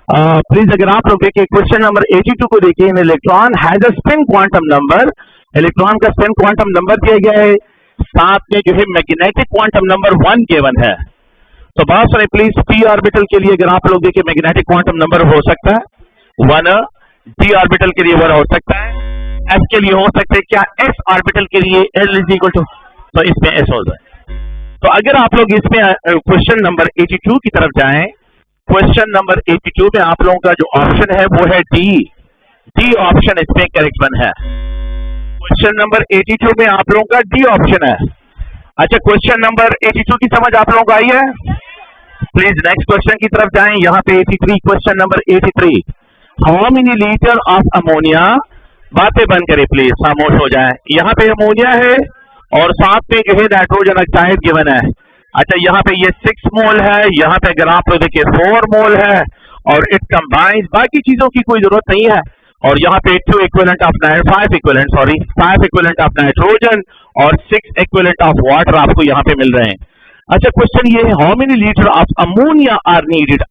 Please अगर आप लोग देखिए क्वेश्चन नंबर 82 को देखिए, an electron has a spin quantum number, electron का स्पिन क्वांटम नंबर दिया गया है, साथ में जो है मैग्नेटिक क्वांटम नंबर 1 गिवन है। तो बहुत सारे प्लीज p ऑर्बिटल के लिए अगर आप लोग देखिए मैग्नेटिक क्वांटम नंबर हो सकता है 1, d ऑर्बिटल के लिए 1 हो सकता है, s के लिए हो सकता है क्या, s ऑर्बिटल के लिए l इज इक्वल टू, तो इसमें s हो जाए। तो अगर आप लोग इसमें क्वेश्चन नंबर 82 की तरफ जाएं, क्वेश्चन नंबर 82 में आप लोगों का जो ऑप्शन है वो है डी ऑप्शन इसमें करेक्ट वन है। क्वेश्चन नंबर 82 में आप लोगों का डी ऑप्शन है। अच्छा, क्वेश्चन नंबर 82 की समझ आप लोगों को आई है? प्लीज नेक्स्ट क्वेश्चन की तरफ जाएं। यहाँ पे 83, question number 83, how many litre of ammonia, बातें बंद करें प्लीज, खामोश हो जाए। यहाँ पे अमोनिया है और साथ में जो है नाइट्रोजन ऑक्साइड गिवन है। अच्छा, यहाँ पे ये 6 मोल है, यहाँ पे अगर आप लोग देखिए 4 मोल है और इट कंबाइंस, बाकी चीजों की कोई जरूरत नहीं है। और यहाँ पे 5 इक्विवेलेंट ऑफ नाइट्रोजन और 6 इक्विवेलेंट ऑफ वाटर आपको यहाँ पे मिल रहे हैं। अच्छा, क्वेश्चन ये है, how many litre of ammonia are needed,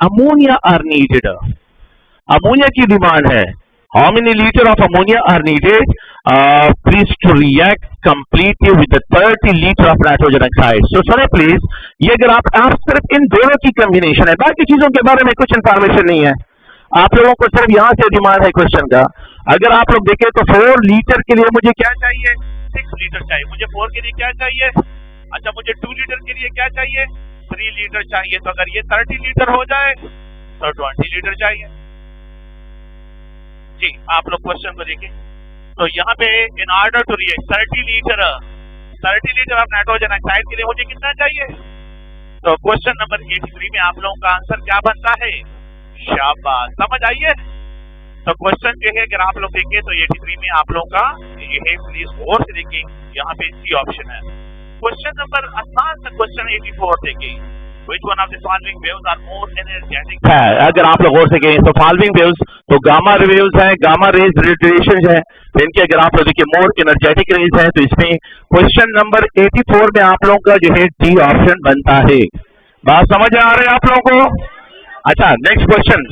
ammonia की डिमांड है, how many litre of ammonia are needed please to react completely with 30 litre of nitrogen oxide. So सुने प्लीज, ये अगर आप सिर्फ इन दोनों की कॉम्बिनेशन है, बाकी चीजों के बारे में कुछ इंफॉर्मेशन नहीं है, आप लोगों को सिर्फ यहाँ से डिमांड है क्वेश्चन का। अगर आप लोग देखें तो 4 लीटर के लिए मुझे क्या चाहिए, 6 लीटर चाहिए, मुझे 4 के लिए क्या चाहिए, अच्छा मुझे 2 लीटर के लिए क्या चाहिए, 3 लीटर चाहिए। तो अगर ये 30 लीटर हो जाए तो 20 लीटर चाहिए। जी, आप लोग क्वेश्चन को देखिए, तो यहाँ पे in order to react 30 litre of nitrogen oxide के लिए मुझे कितना चाहिए। तो क्वेश्चन नंबर 83 में आप लोगों का आंसर क्या बनता है, शाबाश, समझ आइए। तो क्वेश्चन जो है अगर आप लोग देखें तो 83 में आप लोगों का ये है, प्लीज गौर से देखें, यहाँ पे सी ऑप्शन है। क्वेश्चन नंबर आसान सा क्वेश्चन 84 देखें, Which one of the following waves are more energetic? है, अगर आप लोग गौर से कहें तो फॉलोइंग वेव्स, तो गामा वेव्स है, गामा रेज रेडिएशन है, तो इनके अगर आप लोग देखिए मोर एनर्जेटिक रेज है, तो इसमें क्वेश्चन नंबर 84 में आप लोगों का जो है डी ऑप्शन बनता है। बात समझ आ रही है आप लोगों को? अच्छा, नेक्स्ट क्वेश्चन,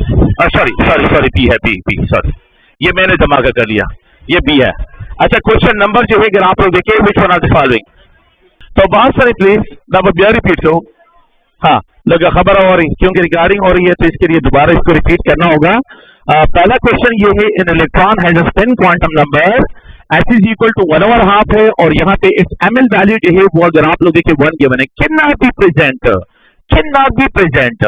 सॉरी बी है, बी सॉरी, ये मैंने धमाका कर लिया, ये बी है। अच्छा, क्वेश्चन नंबर जो है अगर आप लोग देखिए which one of the following, तो बहुत सारे प्लीज मैं रिपीट करूं, हाँ लगा खबर हो रही क्योंकि रिकॉर्डिंग हो रही है, तो इसके लिए दोबारा इसको रिपीट करना होगा। पहला क्वेश्चन ये है, an electron has a spin quantum number s is equal to 1/2 है, और यहाँ पे इस ml वैल्यू जो है वो अगर आप लोग देखिए 1 गिवन है, कैन नॉट बी प्रेजेंट।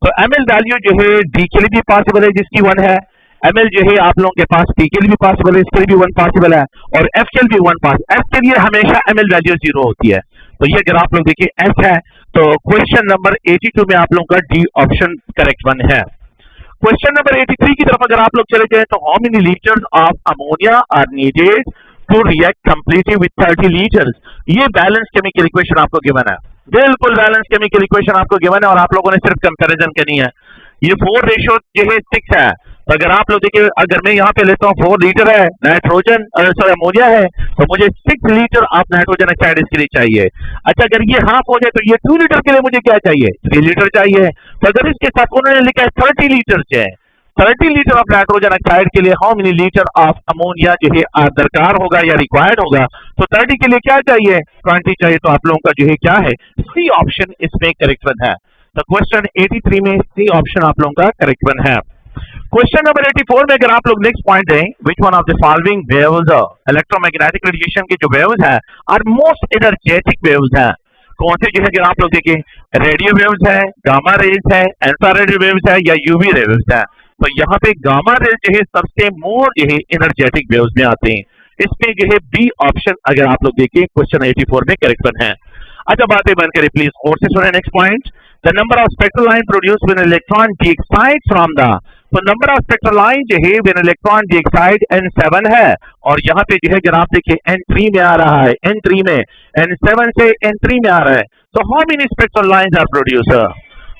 तो ml वैल्यू जो है d के लिए भी पॉसिबल है जिसकी 1 है, ml जो है आप लोगों के पास p के लिए भी पॉसिबल है, इसके लिए भी 1 पॉसिबल है, और f के लिए भी 1 पॉसिबल। f के लिए हमेशा ml वैल्यू 0 होती है, तो ये अगर आप लोग देखिए f है, तो क्वेश्चन नंबर 82 में आप लोगों का डी ऑप्शन करेक्ट वन है। क्वेश्चन नंबर 83 की तरफ अगर आप लोग चले जाए, तो how many litres of ammonia are needed to react completely with 30 litres. ये बैलेंस केमिकल इक्वेशन आपको गिवन है, बिल्कुल बैलेंस केमिकल इक्वेशन आपको गिवन है, और आप लोगों ने सिर्फ कंपैरिजन करनी है। ये 4 रेशियो जो है 6 है, तो अगर आप लोग देखिए, अगर मैं यहाँ पे लेता हूँ 4 लीटर है नाइट्रोजन, सॉरी अमोनिया है, तो मुझे 6 लीटर ऑफ नाइट्रोजन ऑक्साइड इसके लिए चाहिए। अच्छा, अगर ये हाफ हो जाए तो ये 2 लीटर के लिए मुझे क्या चाहिए, 3 लीटर चाहिए। तो अगर इसके साथ उन्होंने लिखा है 30 लीटर चाहिए, 30 लीटर ऑफ नाइट्रोजन ऑक्साइड के लिए how many litre of ammonia जो है दरकार होगा या रिक्वायर्ड होगा, तो 30 के लिए क्या चाहिए, 20 चाहिए। तो आप लोगों का जो है क्या है, सी ऑप्शन इसमें करेक्ट वन है। तो क्वेश्चन 83 में सी ऑप्शन आप लोगों का करेक्ट वन है। क्वेश्चन नंबर 84 में अगर आप लोग नेक्स्ट पॉइंट दें, which one of the following waves, electromagnetic radiation के जो वेव्स हैं आर मोस्ट एनर्जेटिक वेव्स हैं, कौन से जो है अगर आप लोग देखें, रेडियो वेव्स है, गामा रेज है, इंफ्रारेड वेव्स है, या यूवी वेव्स है। तो यहाँ पे गामा रेज जो है सबसे मोर जो है एनर्जेटिक वेव्स में आते हैं, इसमें जो है बी ऑप्शन अगर आप लोग देखें क्वेश्चन 84 में करेक्ट वन है। अच्छा, बातें बंद करें प्लीज, और से सुने next point, the number of spectral line produced when electron deexcite from the, तो नंबर ऑफ स्पेक्ट्रल लाइन जो है व्हेन इलेक्ट्रॉन डीएक्साइड n7 है, और यहाँ पे जो है अगर आप देखिए n3 में आ रहा है, n3 में n7 से n3 में आ रहा है, तो how many spectral lines are produce.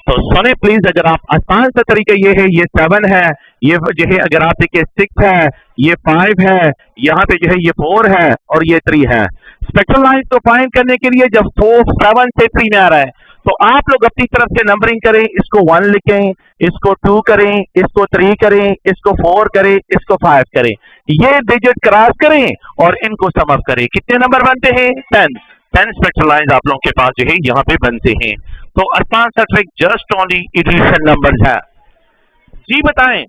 तो सुने प्लीज, अगर आप आसान सा तरीका ये है, ये 7 है, ये जो है अगर आप देखिए 6 है, ये 5 है, यहाँ पे जो है ये 4 है, और ये 3 है। स्पेक्ट्रल लाइन को फाइंड करने के लिए जब 7 से 3 में आ रहा है, तो आप लोग अपनी तरफ से नंबरिंग करें, इसको 1 लिखें, इसको 2 करें, इसको 3 करें, इसको 4 करें, इसको 5 करें, ये डिजिट क्रॉस करें और इनको सम अप करें। कितने नंबर बनते हैं? 10 स्पेक्ट्रल लाइंस आप लोगों के पास जो है यहाँ पे बनते हैं। तो आसान सा trick, just only addition numbers है। जी बताएं,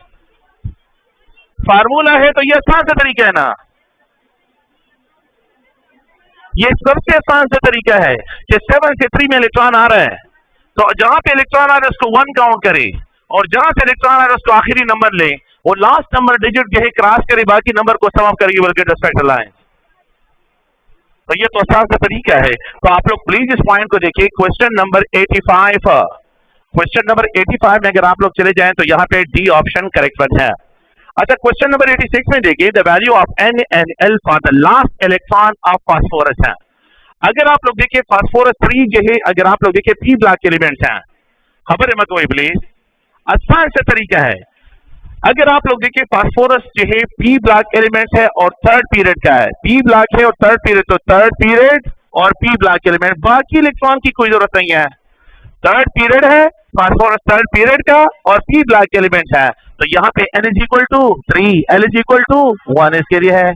फार्मूला है तो ये आसान सा तरीका है ना, ये सबसे आसान सा तरीका है कि 7 से 3 में इलेक्ट्रॉन आ रहा है, तो जहां पे इलेक्ट्रॉन आ रहा है उसको 1 काउंट करे और जहां से इलेक्ट्रॉन आ रहा है उसको आखिरी नंबर ले, वो लास्ट नंबर डिजिट जो है क्रॉस करे, बाकी नंबर को सम अप करेगी बल्कि स्पेक्ट्रल लाइन। तो ये तो आसान सा तरीका है। तो आप लोग प्लीज इस पॉइंट को देखिए। क्वेश्चन नंबर 85, क्वेश्चन नंबर 85 में अगर आप लोग चले जाएं तो यहाँ पे डी ऑप्शन करेक्ट वन है। अच्छा, क्वेश्चन नंबर 86 में देखिए, the value of NaNl for the last electron of phosphorus है। अगर आप लोग देखिए फास्फोरस 3 जो है, अगर आप लोग देखिए पी ब्लॉक एलिमेंट्स हैं, खबर है मत वही प्लीज, आसान सा तरीका है। अगर आप लोग देखिए फास्फोरस जो है पी ब्लॉक एलिमेंट्स है और थर्ड पीरियड का है, पी ब्लॉक है और थर्ड पीरियड, तो थर्ड पीरियड और पी ब्लॉक एलिमेंट, बाकी इलेक्ट्रॉन की कोई जरूरत नहीं है। थर्ड पीरियड है फास्फोरस, थर्ड पीरियड का और पी ब्लॉक एलिमेंट है, तो यहाँ पे N is equal to 3, L is equal to 1 इसके लिए है।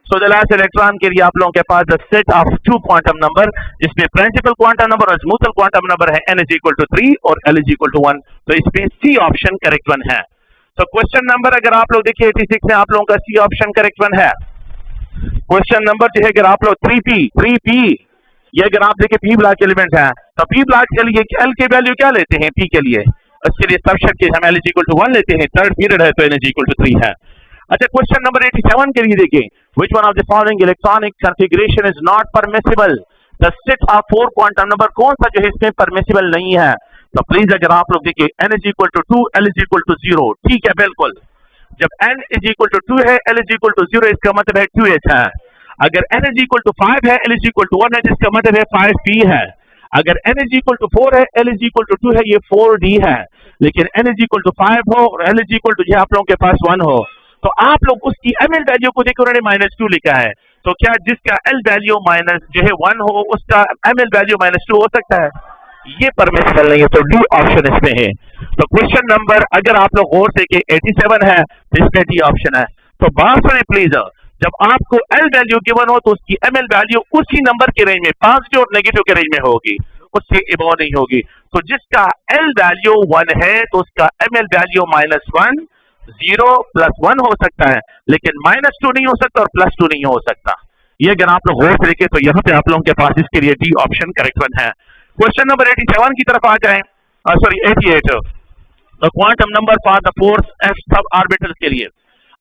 सो द लास्ट इलेक्ट्रॉन के लिए आप लोगों के पास the set of 2 quantum number, जिसमें प्रिंसिपल क्वांटम नंबर और स्मूथल क्वांटम नंबर है N is equal to 3 और L is equal to 1, तो इसमें सी ऑप्शन करेक्ट वन है। तो क्वेश्चन नंबर अगर आप लोग देखिए 86 में आप लोगों का सी ऑप्शन करेक्ट वन है। क्वेश्चन नंबर जो है अगर आप लोग 3p, ये अगर आप देखिए पी ब्लॉक एलिमेंट है, तो पी ब्लॉक के लिए एल के वैल्यू क्या लेते हैं पी के लिए, इसके लिए सब शर्त के हम L is equal to 1 लेते हैं, थर्ड पीरियड है तो N is equal to 3 है। अच्छा, क्वेश्चन नंबर 87 के लिए देखिए, which one of the following electronic configuration is not permissible, the set of 4 quantum number कौन सा जो है इसमें परमिसिबल नहीं है। तो प्लीज अगर आप लोग देखिए N is equal to 2, L is equal to 0, ठीक है बिल्कुल। जब N is equal to 2 है, L is equal to 0, इसका मतलब है 2h है। अगर N is equal to 5 है, L is equal to 1 है, जिसका मतलब है 5p है। अगर N is equal to 4 है, L is equal to 2 है, ये 4d है। लेकिन N is equal to 5 हो और L is equal to ये आप लोगों के पास 1 हो, तो आप लोग उसकी ml वैल्यू को देखो, उन्होंने -2 लिखा है, तो क्या जिसका L वैल्यू माइनस जो है 1 हो उसका ml वैल्यू -2 हो सकता है? ये परमिसिबल नहीं है, तो डी ऑप्शन इसमें है। तो क्वेश्चन नंबर अगर आप लोग गौर से 87 है तो इसमें डी ऑप्शन है। तो बात सुने प्लीज, जब आपको L वैल्यू गिवन हो तो उसकी ml वैल्यू उसी नंबर के रेंज में, पॉजिटिव और नेगेटिव के रेंज में होगी, उससे इबो नहीं होगी। तो जिसका L वैल्यू 1 है तो उसका ml वैल्यू -1, 0 + 1 हो सकता है, लेकिन -2 नहीं हो सकता और +2 नहीं हो सकता। ये अगर आप लोग गौर से देखें तो यहाँ पे आप लोगों के पास इसके लिए डी ऑप्शन करेक्ट वन है। क्वेश्चन नंबर 87 की तरफ आ जाए, sorry 88, the quantum number for the fourth f sub orbitals के लिए।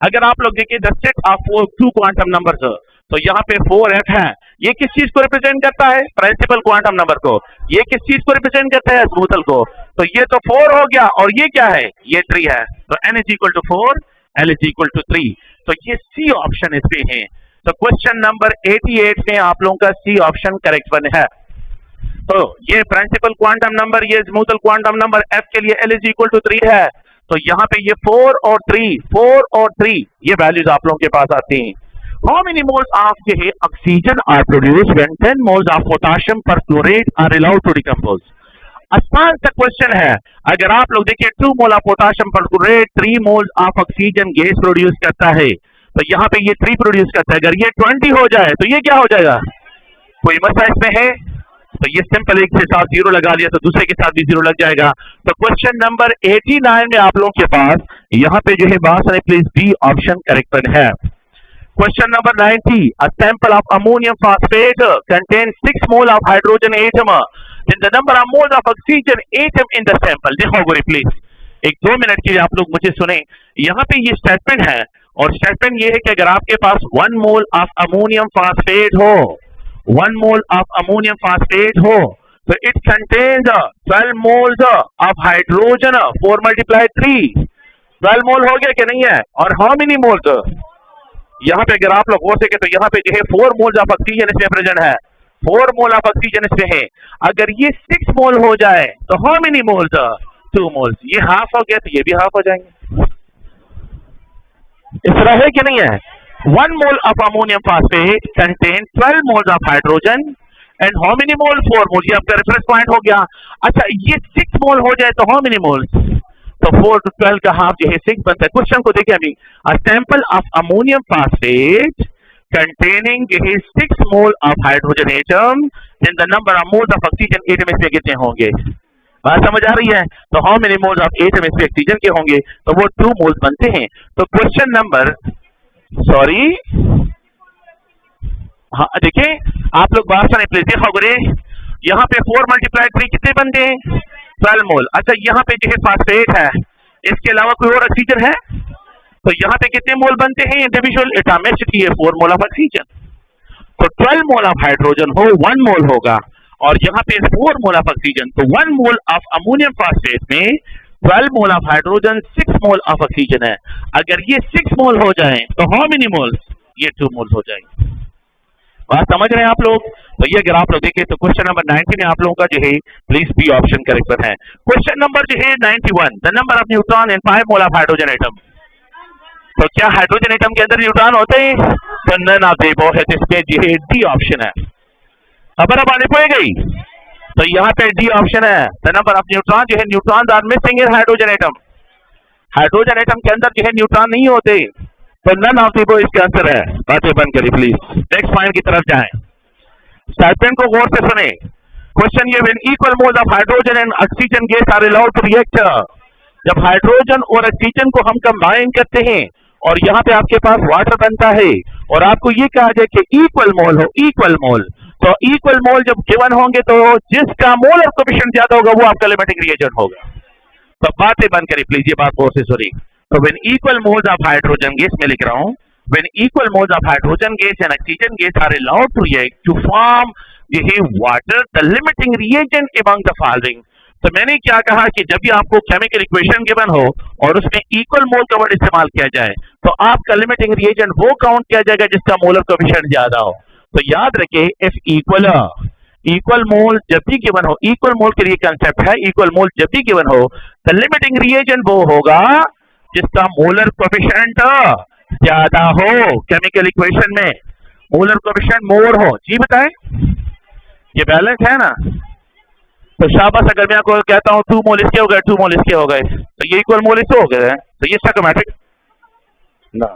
अगर आप लोग देखिए the set of 2 quantum numbers, तो यहाँ पे 4f है, ये किस चीज को रिप्रेजेंट करता है? प्रिंसिपल क्वांटम नंबर को। ये किस चीज को रिप्रेजेंट करता है? स्मूथल को। तो ये तो 4 हो गया और ये क्या है? ये 3 है, तो N is equal to 4, L is equal to 3, तो ये सी ऑप्शन इस पे है। तो क्वेश्चन नंबर 88 में आप लोगों का सी ऑप्शन करेक्ट वन है। तो ये प्रिंसिपल क्वांटम नंबर, ये स्मूथल क्वांटम नंबर f के लिए L is equal to 3 है, तो यहाँ पे ये 4 और 3 ये वैल्यूज आप लोगों के पास आती हैं। How many moles of जो है oxygen are produced when 10 moles of potassium perchlorate are allowed to decompose? आसान सा क्वेश्चन है। अगर आप लोग देखिए 2 mole of potassium perchlorate 3 mole of oxygen gas produce करता है, तो यहाँ पे ये 3 प्रोड्यूस करता है। अगर ये 20 हो जाए तो ये क्या हो जाएगा? कोई मसला इसमें है? तो ये सिंपल एक के साथ 0 लगा लिया तो दूसरे के साथ भी 0 लग जाएगा। तो क्वेश्चन नंबर 89 में आप लोगों के पास यहाँ पे जो है बात है, प्लीज बी ऑप्शन करेक्ट है। Question number 90, a sample of ammonium phosphate contains 6 mole of hydrogen atom, then the number of moles of oxygen atom in the sample। देखो गोरी प्लीज, एक 2 मिनट के लिए आप लोग मुझे सुने। यहाँ पे ये स्टेटमेंट है और स्टेटमेंट ये है कि अगर आपके पास 1 मोल ऑफ अमोनियम फास्फेट हो, 1 मोल ऑफ अमोनियम फास्फेट हो, तो it contains 12 moles of hydrogen, 4 × 3, 12 मोल हो गया कि नहीं है? और हाउ मेनी मोल्स? यहाँ पे अगर आप लोग हो सके तो यहाँ पे जो है 4 मोल्स ऑफ ऑक्सीजन इसमें प्रेजेंट है, 4 मोल ऑफ ऑक्सीजन इसमें है। अगर ये 6 मोल हो जाए तो हाउ मेनी मोल्स? 2 मोल्स। ये हाफ हो गया तो ये भी हाफ हो जाएंगे। इस तरह है कि नहीं है? 1 mole of ammonium phosphate contain 12 moles of hydrogen and how many mole 4 mole, ये आपका रेफरेंस पॉइंट हो गया। अच्छा ये 6 मोल हो जाए तो हाउ मेनी मोल, तो 4 to 12 का हाफ जो है 6 बनता है। क्वेश्चन को देखिए अभी, a sample of ammonium phosphate containing 6 mole of hydrogen atom, then the number of moles of oxygen atom इसमें कितने होंगे? बात समझ आ रही है? तो how many moles of atom इसमें ऑक्सीजन के होंगे, तो वो 2 मोल्स बनते हैं। तो क्वेश्चन नंबर, सॉरी, हाँ देखिए आप लोग बात सुने प्लीज, देखो गुरे यहाँ पे 4 × 3 कितने बनते हैं? 12 मोल। अच्छा यहाँ पे जो है फास्फेट है, इसके अलावा कोई और ऑक्सीजन है, तो यहाँ पे कितने मोल बनते हैं? इंडिविजुअल एटॉमिसिटी है 4 मोल ऑफ ऑक्सीजन, तो 12 मोल ऑफ हाइड्रोजन हो 1 मोल होगा, और यहाँ पे 4 मोल ऑफ ऑक्सीजन, तो 1 मोल ऑफ अमोनियम फास्फेट में 12 mole of hydrogen 6 mole of oxygen है। अगर ये 6 मोल हो जाए तो हाउ मेनी मोल? ये 2 मोल हो जाएंगे। बात समझ रहे हैं आप लोग? तो ये अगर आप लोग देखें तो क्वेश्चन नंबर 90 में आप लोगों का जो है प्लीज बी ऑप्शन करेक्ट है। क्वेश्चन नंबर जो है 91, the number of neutron in 5 mole of hydrogen atom, तो क्या हाइड्रोजन एटम के अंदर न्यूट्रॉन होते हैं? तो नन ऑफ द अबव है, इसमें जो है डी ऑप्शन है। खबर अब आने को गई, तो यहाँ पे डी ऑप्शन है, द नंबर ऑफ न्यूट्रॉन जो है, neutron are missing in hydrogen atom, hydrogen atom के अंदर जो है न्यूट्रॉन नहीं होते, तो नन ऑफ द अबव इसका आंसर है। बातें बंद करिए प्लीज, नेक्स्ट पॉइंट की तरफ जाएं। स्टेटमेंट को गौर से सुने। क्वेश्चन ये, when equal moles of hydrogen and oxygen gas are allowed to react, जब हाइड्रोजन और ऑक्सीजन को हम कंबाइन करते हैं और यहाँ पे आपके पास वाटर बनता है, और आपको ये कहा जाए कि इक्वल मोल हो, इक्वल मोल, तो इक्वल मोल जब गिवन होंगे तो जिसका मोलर कोएफिशिएंट ज्यादा होगा वो आपका लिमिटिंग रिएजेंट होगा। तो बातें बंद करिए प्लीज, ये बात गौर से सुनिए। तो when equal moles of hydrogen gas, में लिख रहा हूं, when equal moles of hydrogen gas and oxygen gas are allowed to react to form ये water, the limiting reagent among the following. तो मैंने क्या कहा कि जब भी आपको केमिकल इक्वेशन गिवन हो और उसमें इक्वल मोल का वर्ड इस्तेमाल किया जाए, तो आपका लिमिटिंग रिएजेंट वो काउंट किया जाएगा जिसका मोलर कोएफिशिएंट ज्यादा हो। तो याद रखिए, इफ इक्वल मोल जब भी गिवन हो, इक्वल मोल के लिए कंसेप्ट है, इक्वल मोल जब भी गिवन हो, द लिमिटिंग रिएजेंट वो होगा जिसका मोलर कोएफिशिएंट ज्यादा हो। केमिकल इक्वेशन में मोलर कोएफिशिएंट मोर हो। जी बताएं, ये बैलेंस है ना? तो शाबाश, अगर मैं आपको कहता हूं 2 मोल इसके हो गए, 2 मोल इसके हो गए, तो ये इक्वल मोल इससे हो गए हैं, तो ये स्टोइकोमेट्रिक ना,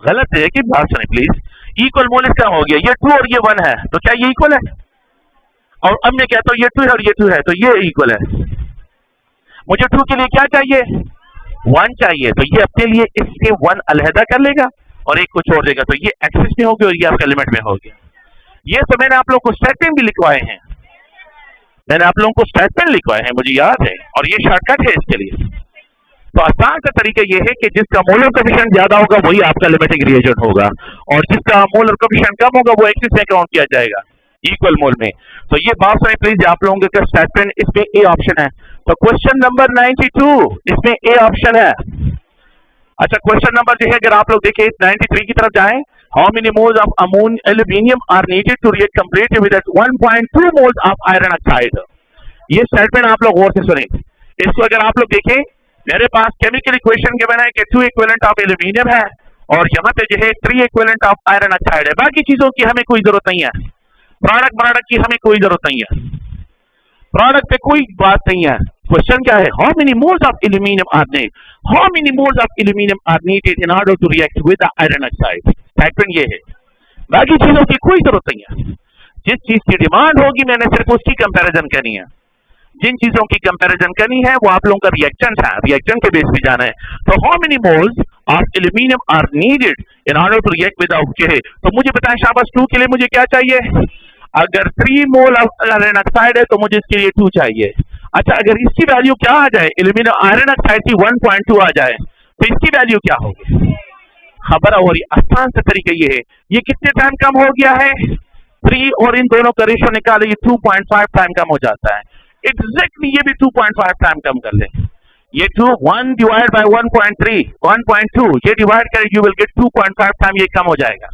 गलत है कि बात सुने प्लीज। इक्वल मोल इसका हो गया, ये 2 और ये 1 है, तो क्या ये इक्वल है? और अब मैं कहता हूं ये 2 है और ये 2 है, तो ये इक्वल है। मुझे 2 के लिए क्या चाहिए? 1 चाहिए, तो ये अपने लिए इससे 1 अलहदा कर लेगा और एक को छोड़ देगा, तो ये एक्सिस में हो गया और ये आपका लिमिट में हो गया। ये तो मैंने आप लोग को स्टेटमेंट भी लिखवाए हैं, मैंने आप लोगों को स्टेटमेंट लिखवाए हैं, मुझे याद है, और ये शॉर्टकट है इसके लिए। तो आसान सा तरीका ये है कि जिसका मोलर कोएफिशिएंट ज्यादा होगा वही आपका लिमिटिंग रिएजेंट होगा, और जिसका मोलर कोएफिशिएंट कम होगा वो एक्सिस में काउंट किया जाएगा इक्वल मोल में। तो ये बात सुनिए प्लीज, आप लोगों का स्टेटमेंट इसमें ए ऑप्शन है। तो क्वेश्चन नंबर 92 इसमें ए ऑप्शन है। अच्छा क्वेश्चन नंबर जो है, अगर आप लोग देखिए 93 की तरफ जाएं, how many moles of aluminium are needed to react completely with 1.2 moles of iron oxide. ये स्टेटमेंट आप लोग गौर से सुने। इसको अगर आप लोग देखें, मेरे पास केमिकल इक्वेशन के बना है कि 2 इक्विवेलेंट ऑफ एल्यूमिनियम है और यहाँ पे जो है 3 इक्विवेलेंट ऑफ आयरन ऑक्साइड है। बाकी चीजों की हमें कोई जरूरत नहीं है, प्रोडक्ट की हमें कोई जरूरत नहीं है, प्रोडक्ट पे कोई बात नहीं है। क्वेश्चन क्या है? How many moles of aluminium are needed, how many moles of aluminium are needed in order to react with iron oxide. Statement ये है, बाकी चीजों की कोई जरूरत नहीं है। जिस चीज की डिमांड होगी मैंने सिर्फ उसकी कंपैरिजन करनी है, जिन चीजों की कंपैरिजन करनी है वो आप लोगों का रिएक्शन है, रिएक्शन के बेस पे जाना है। तो how many moles of aluminium are needed in order to react with oxygen. तो मुझे बताएं शाबाश, 2 के लिए मुझे क्या चाहिए? अगर 3 मोल आयरन ऑक्साइड है तो मुझे इसके लिए 2 चाहिए। अच्छा अगर इसकी वैल्यू क्या आ जाए, एल्यूमिनियम आयरन ऑक्साइड की 1.2 आ जाए तो इसकी वैल्यू क्या होगी? खबर हो रही, आसान सा तरीका ये है, ये कितने टाइम कम हो गया है? 3 और इन दोनों का रेशियो निकाले, ये 2.5 टाइम कम हो जाता है। एग्जैक्टली ये भी 2.5 टाइम कम कर ले, ये 1 डिवाइड बाय 1.3 1.2 ये डिवाइड करें, यू विल गेट 2.5 टाइम ये कम हो जाएगा।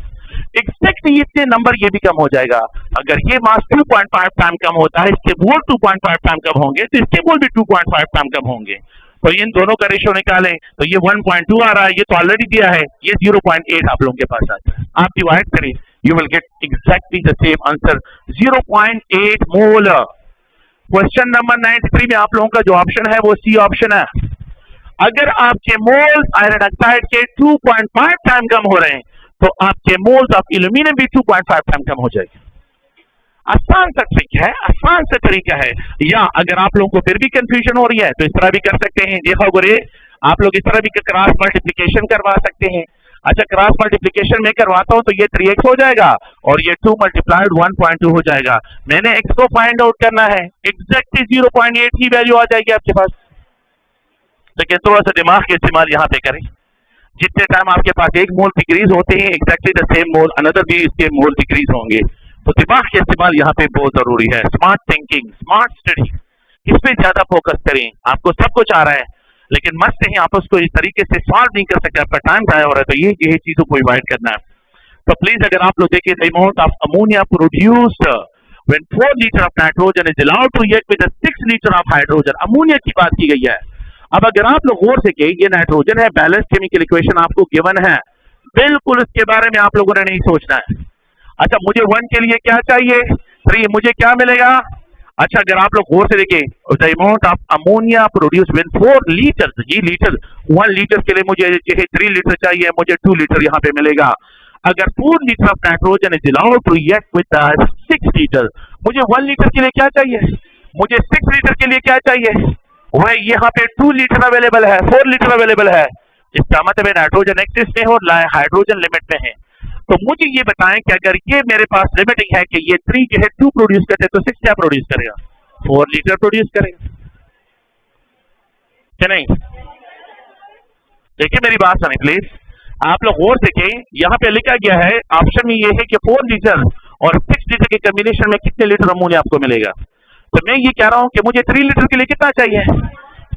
एग्जैक्टली इतने नंबर ये भी कम हो जाएगा। अगर ये मास 2.5 टाइम कम होता है, इसके बोल 2.5 टाइम कम होंगे, तो इसके बोल भी 2.5 टाइम कम होंगे। तो इन दोनों का रेशियो निकालें तो ये 1.2 आ रहा है, ये तो ऑलरेडी दिया है, ये 0.8 आप लोगों के पास आता है। आप डिवाइड करें, you will get exactly the same answer, 0.8 mole. Question number 93 में आप लोगों का जो ऑप्शन है वो सी ऑप्शन है। अगर आपके मोल्स आयरन ऑक्साइड के 2.5 टाइम कम हो रहे हैं तो आपके मोल्स ऑफ एल्यूमिनियम भी 2.5 टाइम कम हो जाएगी। आसान सा ट्रिक है, आसान सा तरीका है। या अगर आप लोगों को फिर भी कंफ्यूजन हो रही है तो इस तरह भी कर सकते हैं। देखो गोरे, आप लोग इस तरह भी क्रॉस मल्टीप्लिकेशन करवा सकते हैं। अच्छा, क्रॉस मल्टीप्लिकेशन में करवाता हूं तो ये 3x हो जाएगा और ये 2 मल्टीप्लाइड 1.2 हो जाएगा। मैंने x को फाइंड आउट करना है, एग्जैक्टली 0.8 की वैल्यू आ जाएगी आपके पास। लेकिन थोड़ा सा दिमाग का इस्तेमाल यहाँ पे करें। जितने टाइम आपके पास एक मोल डिक्रीज होते हैं, exactly the same mole another भी इसके मोल डिक्रीज होंगे। तो दिमाग का इस्तेमाल यहाँ पे बहुत जरूरी है। स्मार्ट थिंकिंग, स्मार्ट स्टडी, इस पे ज्यादा फोकस करें। आपको सब कुछ आ रहा है लेकिन मस्त है आप उसको इस तरीके से सॉल्व नहीं कर सकते, आपका टाइम जाया हो रहा है। तो ये चीजों को अवॉइड करना है। तो प्लीज अगर आप लोग देखिए, the amount of ammonia produced when 4 litre of nitrogen is allowed to react with 6 litre of hydrogen. Ammonia की बात की गई है। अब अगर आप लोग गौर से के ये नाइट्रोजन है, बैलेंस केमिकल इक्वेशन आपको गिवन है, बिल्कुल इसके बारे में आप लोगों ने नहीं सोचना है। अच्छा, मुझे 1 के लिए क्या चाहिए, 3, मुझे क्या मिलेगा। अच्छा, अगर आप लोग गौर से देखें, the amount of ammonia produce when 4 litre, ये लीटर 1 लीटर के लिए मुझे 3 लीटर चाहिए, मुझे 2 लीटर यहाँ पे मिलेगा। अगर 4 litre of nitrogen is allowed to react with 6 litre, मुझे 1 लीटर के लिए क्या चाहिए, मुझे 6 लीटर के लिए क्या चाहिए, वह यहाँ पे 2 लीटर अवेलेबल है, 4 लीटर अवेलेबल है। इसका मतलब नाइट्रोजन एक्सिस में हो, हाइड्रोजन लिमिट में है। तो मुझे ये बताएं कि अगर ये मेरे पास लिमिटिंग है कि ये 3 जो है 2 प्रोड्यूस करते हैं तो 6 क्या प्रोड्यूस करेगा, 4 लीटर प्रोड्यूस करेगा क्या नहीं। देखिए मेरी बात सुनिए प्लीज, आप लोग गौर से देखें, यहाँ पे लिखा गया है ऑप्शन में ये है कि 4 लीटर और 6 लीटर के कॉम्बिनेशन में कितने लीटर अमोनिया आपको मिलेगा। तो मैं ये कह रहा हूं कि मुझे 3 लीटर के लिए कितना चाहिए,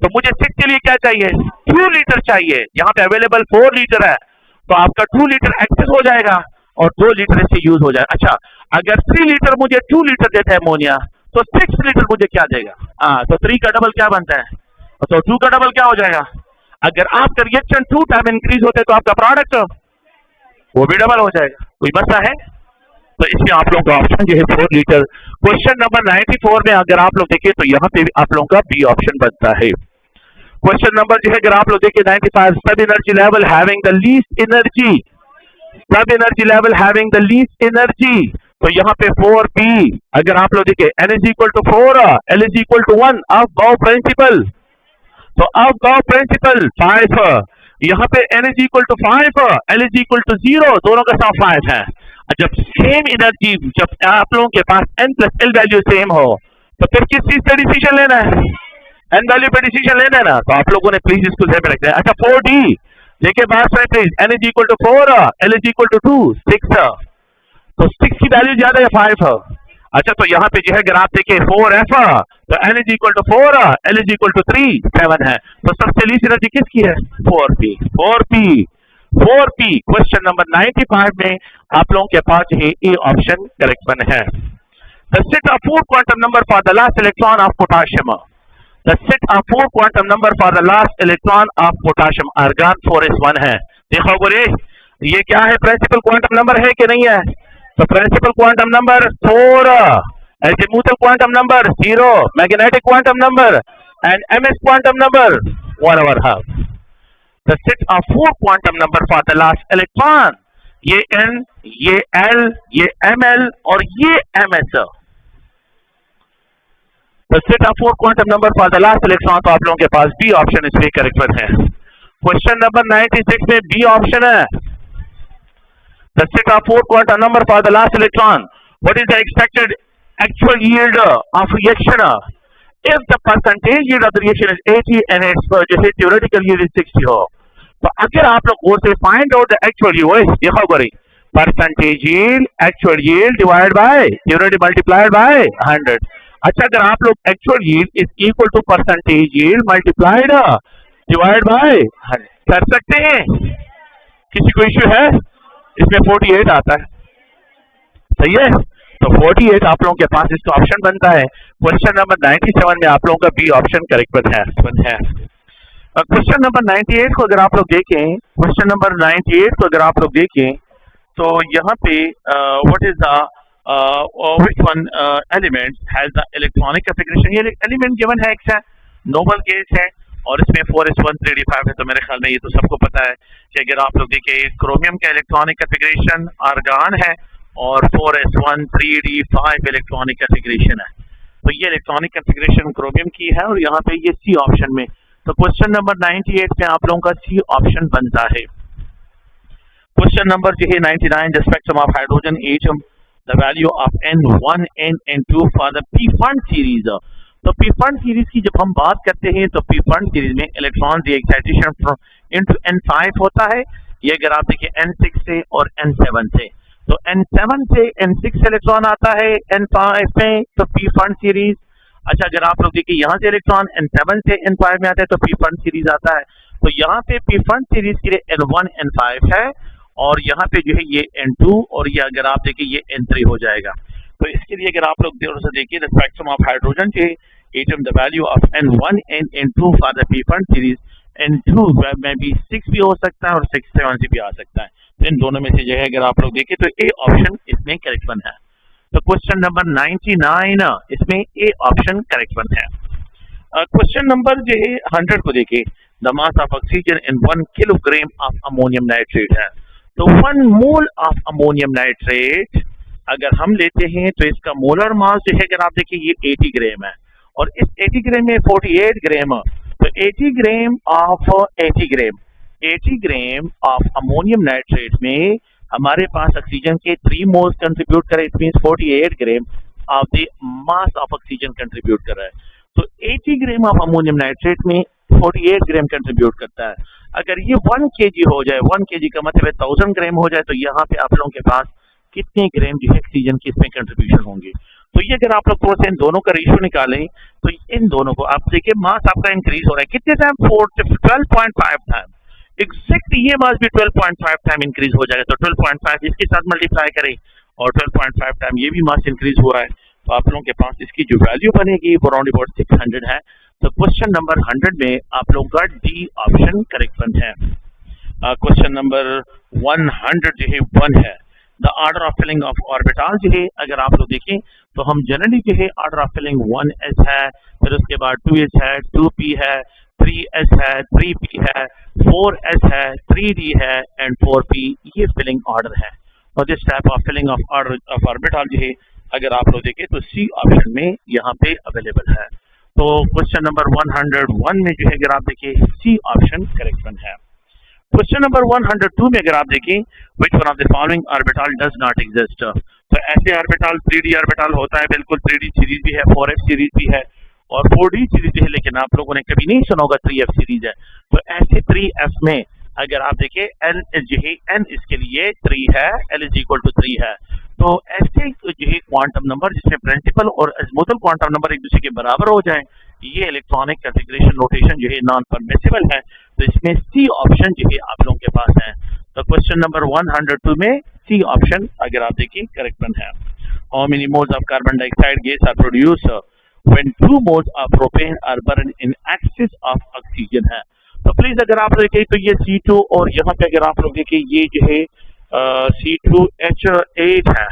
तो मुझे 6 के लिए क्या चाहिए, 2 लीटर चाहिए। यहाँ पे अवेलेबल 4 लीटर है तो आपका 2 लीटर एक्सेस हो जाएगा और 2 लीटर इससे यूज हो जाएगा। अच्छा, अगर 3 लीटर मुझे 2 लीटर देता है अमोनिया तो 6 लीटर मुझे क्या देगा, तो 3 का डबल क्या बनता है, तो 2 का डबल क्या हो जाएगा। अगर आपका रिएक्शन 2 टाइम इंक्रीज होता है तो आपका प्रोडक्ट वो भी डबल हो जाएगा। कोई मसला है। तो इसमें आप लोगों का ऑप्शन जो है 4 लीटर। क्वेश्चन नंबर 94 में अगर आप लोग देखिए तो यहाँ पे भी आप लोगों का बी ऑप्शन बनता है। क्वेश्चन नंबर जो है अगर आप लोग देखिए 95, sub energy level having the least energy, sub energy level having the least energy. तो यहाँ पे 4p, अगर आप लोग देखिए n is equal to 4, l is equal to 1, अब गाउ प्रिंसिपल, तो अब गाउ प्रिंसिपल 5, यहाँ पे n is equal to 5, l is equal to 0, दोनों का सम 5 है। जब सेम एनर्जी, जब आप लोगों के पास n plus l value same हो तो फिर किस चीज पे डिसीजन लेना है, n वैल्यू पे डिसीजन लेना है ना। तो आप लोगों ने प्लीज इसको ध्यान में रखना है। अच्छा 4d, देखिए बात सुनिए please, n is equal to 4, l is equal to 2, 6, तो 6 की वैल्यू ज्यादा है 5। अच्छा, तो यहाँ पे जो है अगर आप देखिए 4f, तो n is equal to 4, l is equal to 3, 7 है। तो सबसे लीस्ट एनर्जी किसकी है, 4p, 4p, 4p। Question number 95 में आप लोगों के पास है ए ऑप्शन करेक्ट वन है। The set of 4 quantum number for the last electron of potassium, the set of 4 quantum number for the last electron of potassium, argon 4s1 है। देखो बोले ये क्या है, प्रिंसिपल क्वांटम नंबर है कि नहीं है, तो principal quantum number 4, azimuthal quantum number 0, magnetic quantum number and ms quantum number 1/2। The set of 4 quantum number for the last electron, ये n, ये l, ये ml और ये ms। The set of 4 quantum number for the last electron, तो आप लोगों के पास B option इसमें करेक्ट है। क्वेश्चन नंबर 96 में बी ऑप्शन है। The set of 4 quantum number for the last electron, what is the expected actual yield of reaction if the percentage yield of the reaction is 80 and its जैसे theoretical yield is 60 हो। तो अगर आप लोग गौर से find out the actual yield, देखो Gauri, percentage yield, actual yield divided by theoretic multiplied by 100। अच्छा, अगर आप लोग actual yield is equal to percentage yield multiplied divided by 100 कर सकते हैं, किसी को इश्यू है, इसमें 48 आता है, सही है। तो 48 आप लोगों के पास इसका ऑप्शन बनता है। क्वेश्चन नंबर 97 में आप लोगों का बी ऑप्शन करेक्ट है। क्वेश्चन नंबर 98 को अगर आप लोग देखें, क्वेश्चन नंबर 98 को अगर आप लोग देखें तो यहाँ पे what is the which one element has the electronic configuration? ये एलिमेंट गिवन है X है, नोबल गैस है और इसमें 4s1 3d5 है। तो मेरे ख्याल में ये तो सबको पता है कि अगर आप लोग देखिए क्रोमियम का इलेक्ट्रॉनिक कॉन्फ़िगरेशन आर्गन है और 4s1 3d5 इलेक्ट्रॉनिक कॉन्फ़िगरेशन है। तो ये इलेक्ट्रॉनिक कॉन्फ़िगरेशन क्रोमियम की है और यहाँ पे ये सी ऑप्शन में। तो क्वेश्चन नंबर 98 में आप लोगों का सी ऑप्शन बनता है। क्वेश्चन नंबर जो है 99, the spectrum of hydrogen atom, the value of N1 N2 for the P fund series. तो पी फंड सीरीज की जब हम बात करते हैं तो पी फंड सीरीज में इलेक्ट्रॉन रीएक्साइटेशन इनटू N5 होता है। ये अगर आप देखिए N6 से और N7 से, तो N7 से N6 इलेक्ट्रॉन आता है N5 में, तो पी फंड सीरीज। अच्छा, अगर आप लोग देखिए यहाँ से इलेक्ट्रॉन N7 से N5 में आता है तो पी फंड सीरीज आता है। तो यहाँ पे पी फंड सीरीज के लिए N1 N5 है और यहाँ पे जो है ये N2 और ये अगर आप देखिए ये N3 हो जाएगा। तो इसके लिए अगर आप लोग से देखिए द स्पेक्ट्रम ऑफ हाइड्रोजन के atom, the value of N1 N2 for the P fund series, N2 में भी 6 भी हो सकता है और 6 7 से भी आ सकता है। तो इन दोनों में से जो है अगर आप लोग देखें तो ए ऑप्शन इसमें करेक्ट वन है। तो क्वेश्चन नंबर 99 इसमें ए ऑप्शन करेक्ट वन है। क्वेश्चन नंबर जो है 100 को देखिए, the mass of oxygen in 1 kilogram of ammonium nitrate है। तो 1 मोल ऑफ अमोनियम नाइट्रेट अगर हम लेते हैं तो इसका मोलर मास जो है अगर आप देखिए ये 80 ग्राम है और इस 80 ग्राम में 48 ग्राम, तो 80 ग्राम ऑफ अमोनियम नाइट्रेट में हमारे पास ऑक्सीजन के 3 मोल्स कंट्रीब्यूट करे। It means 48 gram of the mass of oxygen contribute कर रहा है। तो 80 ग्राम ऑफ अमोनियम नाइट्रेट में 48 ग्राम कंट्रीब्यूट करता है। अगर ये 1 kg हो जाए, 1 kg का मतलब है 1000 ग्राम हो जाए, तो यहाँ पे आप लोगों के पास कितने ग्राम जो है ऑक्सीजन की इसमें कंट्रीब्यूशन होंगे। तो ये अगर आप लोग थोड़ा सा इन दोनों का रेशियो निकालें तो इन दोनों को आप देखिए मास आपका इंक्रीज हो रहा है कितने टाइम, 12.5 टाइम। एग्जैक्ट ये मास भी 12.5 टाइम इंक्रीज हो जाएगा। तो 12.5 इसके साथ मल्टीप्लाई करें और 12.5 टाइम ये भी मास इंक्रीज हो रहा है। तो आप लोगों के पास इसकी जो वैल्यू बनेगी वो अराउंड अबाउट 600 है। तो क्वेश्चन नंबर 100 में आप लोगों का डी ऑप्शन करेक्ट वन है। क्वेश्चन नंबर 100 जो है 1 है, the order of filling of orbital जो है अगर आप लोग देखें तो हम जनरली जो है ऑर्डर ऑफ फिलिंग 1s है, फिर उसके बाद 2s है, 2p है, 3s है, 3p है, 4s है, 3d है एंड 4p, ये फिलिंग ऑर्डर है। और this type of filling of order of orbital जो है अगर आप लोग देखें तो सी ऑप्शन में यहाँ पे अवेलेबल है। तो क्वेश्चन नंबर 101 में जो है अगर आप देखिए सी ऑप्शन करेक्ट वन है। क्वेश्चन नंबर 102 में अगर आप देखें which one of the following orbital does not exist, तो ऐसे ऑर्बिटल 3d ऑर्बिटल होता है, बिल्कुल 3d सीरीज भी है, 4f सीरीज भी है और 4d सीरीज है, लेकिन आप लोगों ने कभी नहीं सुना होगा 3f सीरीज है। तो ऐसे 3f में अगर आप देखें l जो है n इसके लिए 3 है, l इज इक्वल टू 3 है। तो ऐसे जो है क्वांटम नंबर जिसमें प्रिंसिपल और एजिमुथल क्वांटम नंबर एक दूसरे के बराबर हो जाए, ये इलेक्ट्रॉनिक कॉन्फ़िगरेशन रोटेशन जो है नॉन परमिसिबल है। तो इसमें सी ऑप्शन जो है आप लोगों के पास है। तो क्वेश्चन नंबर 102 में सी ऑप्शन अगर आप देखिए करेक्ट वन है। How many moles of carbon dioxide gas are produce when 2 moles of propane are burn in excess of oxygen है। तो प्लीज अगर आप देखें तो ये C2 और यहाँ पे अगर आप लोग देखें ये जो है C2H8 है,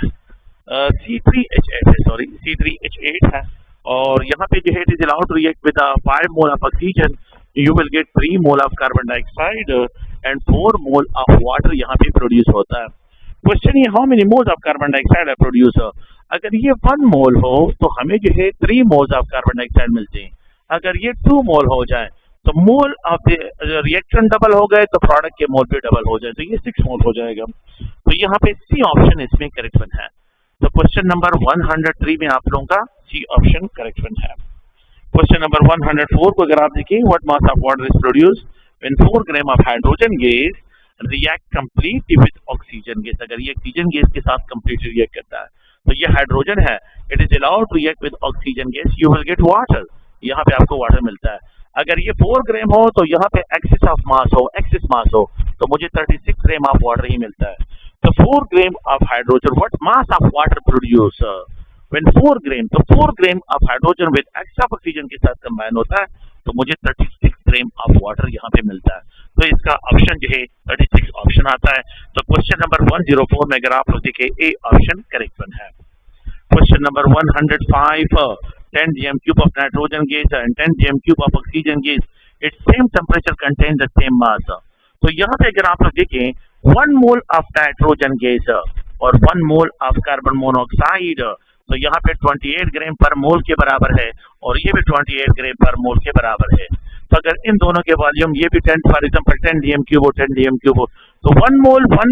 C3H8 है, सॉरी C3H8 है और यहाँ पे जो है it is allowed to react with 5 mole of oxygen, you will get 3 mole of carbon dioxide and 4 mole of water यहाँ पे प्रोड्यूस होता है। क्वेश्चन ये how many moles of carbon dioxide are produce, अगर ये 1 मोल हो तो हमें जो है 3 मोल्स ऑफ कार्बन डाइऑक्साइड मिलते हैं। अगर ये 2 मोल हो जाए तो mole of the reaction double हो गए तो प्रोडक्ट के मोल भी डबल हो जाए, तो ये 6 मोल हो जाएगा। तो यहाँ पे सी ऑप्शन इसमें करेक्ट वन है। तो क्वेश्चन नंबर 103 में आप लोगों का सी ऑप्शन करेक्ट वन है। क्वेश्चन नंबर 104 को अगर आप देखिए what mass of water is produce when 4 gram of hydrogen gas react completely with oxygen gas, अगर ये ऑक्सीजन गैस के साथ कंप्लीटली रिएक्ट करता है तो ये हाइड्रोजन है, it is allowed to react with oxygen gas, you will get water, यहाँ पे आपको वाटर मिलता है। अगर ये 4 ग्राम हो तो यहाँ पे एक्सेस मास हो तो मुझे 36 ग्राम ऑफ वाटर ही मिलता है। तो 4 ग्राम of hydrogen, what mass of water produce when 4 ग्राम, तो 4 ग्राम of hydrogen with extra oxygen के साथ कंबाइन होता है तो मुझे 36 ग्राम ऑफ वाटर यहाँ पे मिलता है। तो इसका ऑप्शन जो है 36 ऑप्शन आता है। तो क्वेश्चन नंबर 104 में अगर आप लोग देखें ए ऑप्शन करेक्ट वन है। Question number 105 10 gm cube of nitrogen gas and 10 gm cube of oxygen gas, its same temperature contain the same mass। तो यहाँ पे अगर आप लोग देखें 1 मोल ऑफ नाइट्रोजन गैस और 1 मोल ऑफ कार्बन मोनोऑक्साइड, तो यहाँ पे 28 ग्राम पर मोल के बराबर है और ये भी 28 ग्राम पर मोल के बराबर है। तो अगर इन दोनों के वॉल्यूम ये भी 10 फॉर एग्जांपल 10 डीएम क्यूब हो 10 डीएम क्यूब हो, तो 1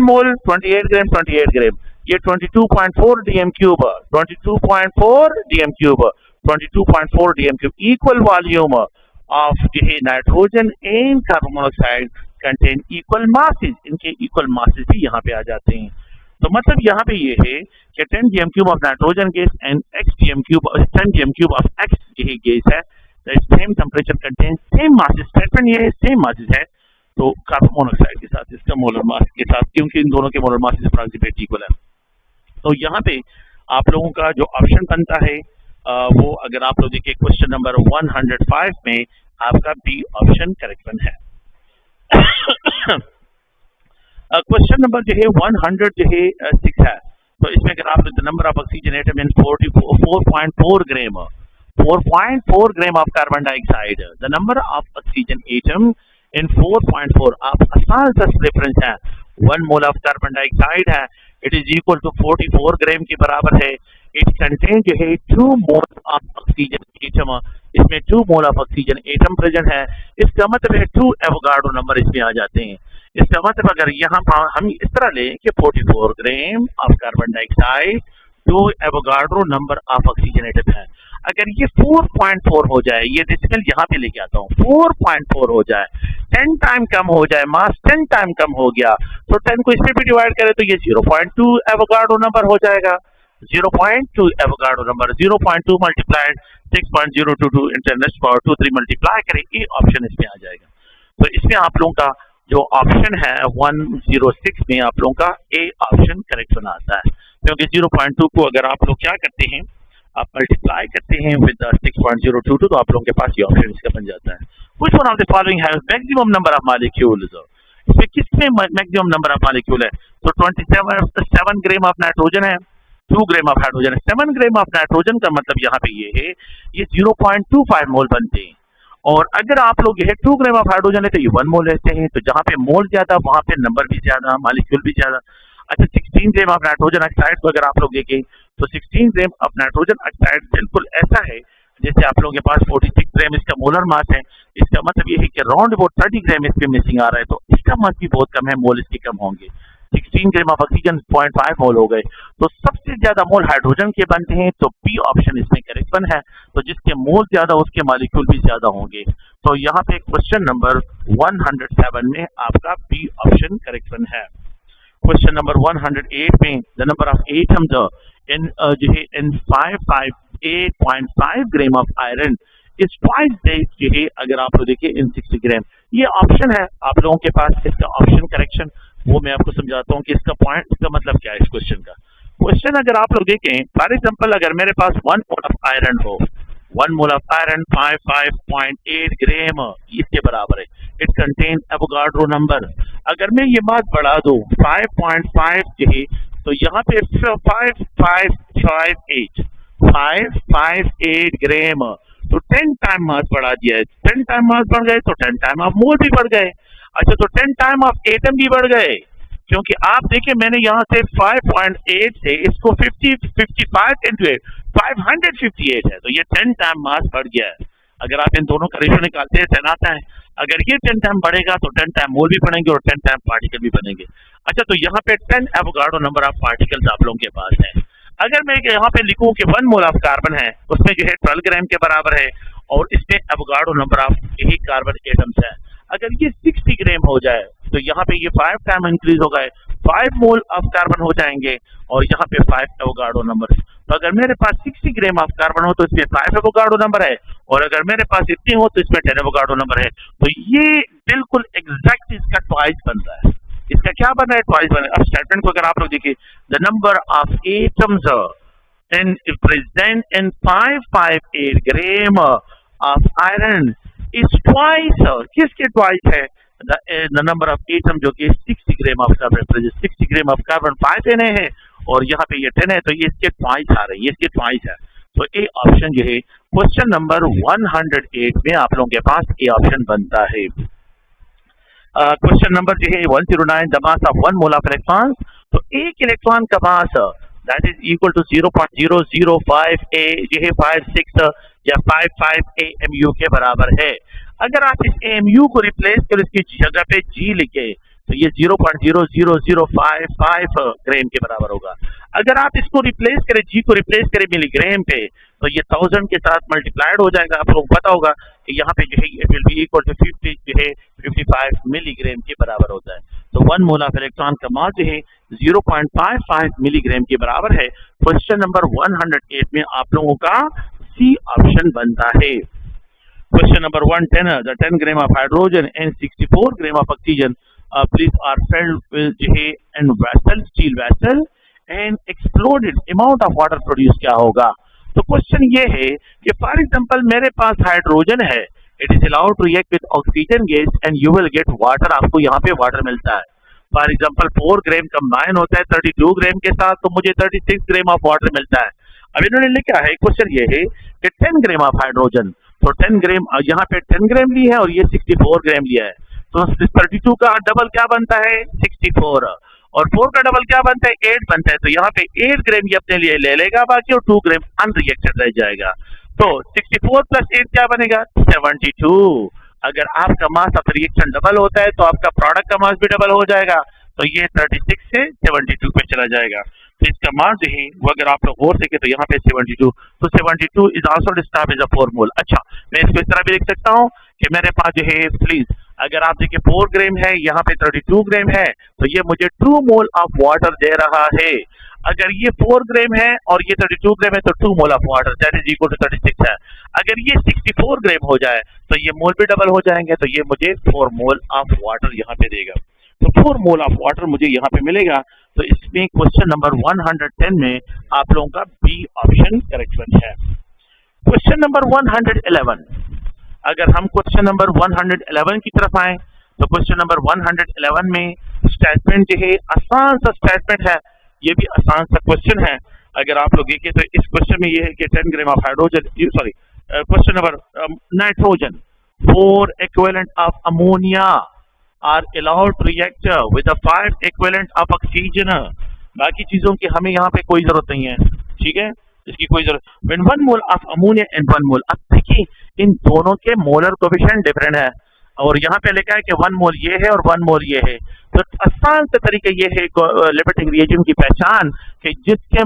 मोल 28 ग्राम ये 22.4 DM cube 22.4 DM cube 22.4 DM cube equal volume of nitrogen and carbon monoxide contain equal masses, इनके इक्वल मासेस भी यहाँ पे आ जाते हैं। तो मतलब यहाँ पे ये है कि 10 DM cube of nitrogen gas and x DM cube 10 DM cube of x ये गैस है, same temperature contain same masses, statement ये है सेम मासेस है। तो कार्बन मोनोऑक्साइड के साथ इसका मोलर मास के साथ, क्योंकि इन दोनों के मोलर मासेस अप्रॉक्सिमेट इक्वल है। तो यहाँ पे आप लोगों का जो ऑप्शन बनता है वो अगर आप लोग देखिए क्वेश्चन नंबर 105 में आपका बी ऑप्शन करेक्ट वन है। क्वेश्चन नंबर जो है 100 जो है 6 है। तो इसमें अगर आप the number of oxygen atom in 4.4 gram 4.4 gram of carbon dioxide, the number of oxygen atom in 4.4, आप आसान सा रेफरेंस है 1 मोल ऑफ कार्बन डाइऑक्साइड है, इट इज इक्वल टू 44 ग्राम के बराबर है। इट कंटेन जो है 2 मोल ऑफ ऑक्सीजन एटम, इसमें 2 mole of oxygen atom present है। इसका मतलब है 2 एवोगाड्रो नंबर इसमें आ जाते हैं। इसका मतलब अगर यहाँ पर हम इस तरह लें कि 44 gram of carbon dioxide 2 Avogadro number of oxygen atom है। अगर ये 4.4 हो जाए, ये डेसिमल यहाँ पे लेके आता हूँ, 4.4 हो जाए, 10 टाइम कम हो जाए, मास 10 टाइम कम हो गया, तो 10 को इसमें भी डिवाइड करें तो ये 0.2 एवोगाड्रो नंबर हो जाएगा। 0.2 Avogadro number 0.2 multiplied 6.022 into 10⁻⁵ multiply करें, ये ऑप्शन इसमें आ जाएगा। तो इसमें आप लोगों का जो ऑप्शन है 106 में आप लोगों का ए ऑप्शन करेक्ट बना आता है, क्योंकि 0.2 को अगर आप लोग क्या करते हैं, आप मल्टीप्लाई करते हैं विद 6.022 तो आप लोगों के पास ये ऑप्शन इसका बन जाता है। Which one of the following has maximum number of molecules, इसमें किसमें मैक्सिमम नंबर ऑफ मॉलिक्यूल है? तो 7 ग्राम ऑफ नाइट्रोजन है, 2 ग्राम ऑफ हाइड्रोजन है। 7 ग्राम ऑफ नाइट्रोजन का मतलब यहाँ पे ये है ये 0.25 मोल बनते हैं, और अगर आप लोग ये 2 ग्राम ऑफ हाइड्रोजन है तो ये 1 मोल रहते हैं। तो जहाँ पे मोल ज्यादा वहाँ पे नंबर भी ज्यादा, मॉलिक्यूल भी ज्यादा। अच्छा 16 ग्राम ऑफ नाइट्रोजन ऑक्साइड को अगर आप लोग देखें तो 16 ग्राम ऑफ नाइट्रोजन ऑक्साइड बिल्कुल ऐसा है जैसे आप लोगों के पास 46 ग्राम इसका मोलर मास है। इसका मतलब ये है कि राउंड अबाउट 30 ग्राम इसके मिसिंग आ रहा है, तो इसका मास भी बहुत कम है, मोल इसके कम होंगे। 16 ग्राम ऑफ ऑक्सीजन 0.5 मोल हो गए, तो सबसे ज्यादा मोल हाइड्रोजन के बनते हैं, तो बी ऑप्शन इसमें करेक्ट वन है। तो जिसके मोल ज्यादा उसके मॉलिक्यूल भी ज्यादा होंगे। तो यहाँ पे क्वेश्चन नंबर 107 में आपका बी ऑप्शन करेक्ट वन है। क्वेश्चन नंबर 108 में the number of atoms in जो है इन 558.5 gram of iron is twice that जो है अगर आप लोग देखिए इन 60 ग्राम, ये ऑप्शन है आप लोगों के पास। इसका ऑप्शन करेक्शन वो मैं आपको समझाता हूँ कि इसका पॉइंट, इसका मतलब क्या है इस क्वेश्चन का। क्वेश्चन अगर आप लोग देखें फॉर एग्जांपल अगर मेरे पास 1 मोल ऑफ आयरन हो, 1 मोल ऑफ आयरन 55.8 ग्राम इसके बराबर है, इट कंटेन एवोगाड्रो नंबर। अगर मैं ये बात बढ़ा दूं 5.5 जो है तो यहाँ पे 558 ग्राम, तो 10 टाइम मास बढ़ा दिया है। 10 टाइम मास बढ़ गए तो 10 टाइम ऑफ मोल भी बढ़ गए। अच्छा तो 10 टाइम ऑफ एटम भी बढ़ गए, क्योंकि आप देखिए मैंने यहाँ से 5.8 से इसको 55 into 8 558 है, तो ये 10 टाइम मास बढ़ गया है। अगर आप इन दोनों का रेशियो निकालते हैं 10 आता है। अगर ये 10 टाइम बढ़ेगा तो 10 टाइम मोल भी बढ़ेंगे और 10 टाइम पार्टिकल भी बनेंगे। अच्छा तो यहाँ पे 10 एवोगाड्रो नंबर ऑफ पार्टिकल्स आप लोगों के पास है। अगर मैं यहाँ पे लिखूं कि 1 मोल ऑफ कार्बन है उसमें जो है 12 ग्राम के बराबर है, और इसमें एवोगाड्रो नंबर ऑफ यही कार्बन एटम्स है। अगर ये 60 ग्राम हो जाए तो यहाँ पे ये 5 टाइम इंक्रीज हो गए, 5 मोल ऑफ कार्बन हो जाएंगे, और यहाँ पे 5 एवोगाड्रो नंबर। तो अगर मेरे पास 60 ग्राम ऑफ कार्बन हो तो इसमें 5 एवोगाड्रो नंबर है, और अगर मेरे पास इतने हो तो इसमें 10 एवोगाड्रो नंबर है। तो ये बिल्कुल एग्जैक्ट इसका ट्वाइस बन रहा है। इसका क्या बन रहा है? ट्वाइस बन रहा है। अब स्टेटमेंट को अगर आप लोग देखिए the number of atoms in present in 558 gram of iron is twice, किसके ट्वाइस है? the number of atom जो कि 60 gram of carbon 60 gram of carbon 5 Na है और यहाँ पे ये 10 है, तो ये इसके ट्वाइस आ रही है, इसके ट्वाइस है। तो ए ऑप्शन जो है क्वेश्चन नंबर 108 में आप लोगों के पास ए ऑप्शन बनता है। क्वेश्चन नंबर जो है 109 the mass of 1 mole of electron. तो एक इलेक्ट्रॉन का mass that is equal to 0.005 a जो है 56 या 55 AMU के बराबर है। अगर आप इस AMU को रिप्लेस कर इसकी जगह पे G लिखे तो ये 0.00055 ग्राम के बराबर होगा। अगर आप इसको रिप्लेस करें, G को रिप्लेस करें मिलीग्राम पे, तो ये 1000 के साथ मल्टीप्लाइड हो जाएगा। आप लोगों को पता होगा कि यहाँ पे जो है it will be equal to 50 जो है 55 मिलीग्राम के बराबर होता है। तो 1 मोल ऑफ इलेक्ट्रॉन का मास जो है 0.55 मिलीग्राम के बराबर है। क्वेश्चन नंबर 108 में आप लोगों का सी ऑप्शन बनता है। Question number 110 the 10 gram of hydrogen and 64 gram of oxygen please are filled with जो है an vessel steel vessel and exploded amount of water produce क्या होगा। तो क्वेश्चन ये है कि फॉर एग्जांपल मेरे पास हाइड्रोजन है, it is allowed to react with oxygen gas and you will get water, आपको यहाँ पे वाटर मिलता है। फॉर एग्जांपल 4 ग्राम कंबाइन होता है 32 ग्राम के साथ, तो मुझे 36 ग्राम ऑफ वाटर मिलता है। अब इन्होंने लिखा है क्वेश्चन ये है कि 10 ग्राम ऑफ हाइड्रोजन, तो 10 ग्राम यहाँ पे 10 ग्राम ली है और ये 64 ग्राम लिया है, तो 32 का डबल क्या बनता है 64 और 4 का डबल क्या बनता है 8 बनता है। तो यहाँ पे 8 ग्राम ये अपने लिए ले लेगा बाकी और 2 ग्राम अनरिएक्टेड रह जाएगा। तो 64 प्लस 8 क्या बनेगा 72। अगर आपका मास ऑफ रिएक्शन डबल होता है तो आपका प्रोडक्ट का मास भी डबल हो जाएगा, तो ये 36 से 72 पे चला जाएगा। तो इसका मास जो है वो अगर आप लोग और देखें तो यहाँ पे 72, तो 72 is also described as a 4 mole. अच्छा, मैं इसको इस तरह भी लिख सकता हूँ कि मेरे पास जो है प्लीज अगर आप देखिए 4 ग्राम है, यहाँ पे 32 ग्राम है, तो ये मुझे 2 मोल ऑफ वाटर दे रहा है। अगर ये 4 ग्राम है और ये 32 ग्राम है तो 2 mole of water that is equal to 36 है। अगर ये 64 ग्राम हो जाए तो ये मोल भी डबल हो जाएंगे, तो ये मुझे 4 मोल ऑफ वाटर यहाँ पे देगा। तो 4 मोल ऑफ वाटर मुझे यहाँ पे मिलेगा। तो इसमें क्वेश्चन नंबर 110 में आप लोगों का बी ऑप्शन करेक्ट है। क्वेश्चन नंबर 111, अगर हम क्वेश्चन नंबर 111 की तरफ आए तो क्वेश्चन नंबर 111 में स्टेटमेंट जो है आसान सा स्टेटमेंट है, ये भी आसान सा क्वेश्चन है। अगर आप लोग देखें तो इस क्वेश्चन में ये है कि 10 gram of hydrogen sorry question number nitrogen 4 equivalent of ammonia are allowed to react with 5 equivalent of oxygen. बाकी चीजों की हमें यहाँ पे कोई जरूरत नहीं है, ठीक है, इसकी कोई जरूरत। When 1 mole of ammonia and 1 मोल, अब देखिए इन दोनों के मोलर कोएफिशिएंट डिफरेंट है और यहाँ पे लिखा है कि 1 मोल ये है और 1 मोल ये है। तो आसान से तरीके ये है लिमिटिंग रिएजेंट की पहचान कि जिसका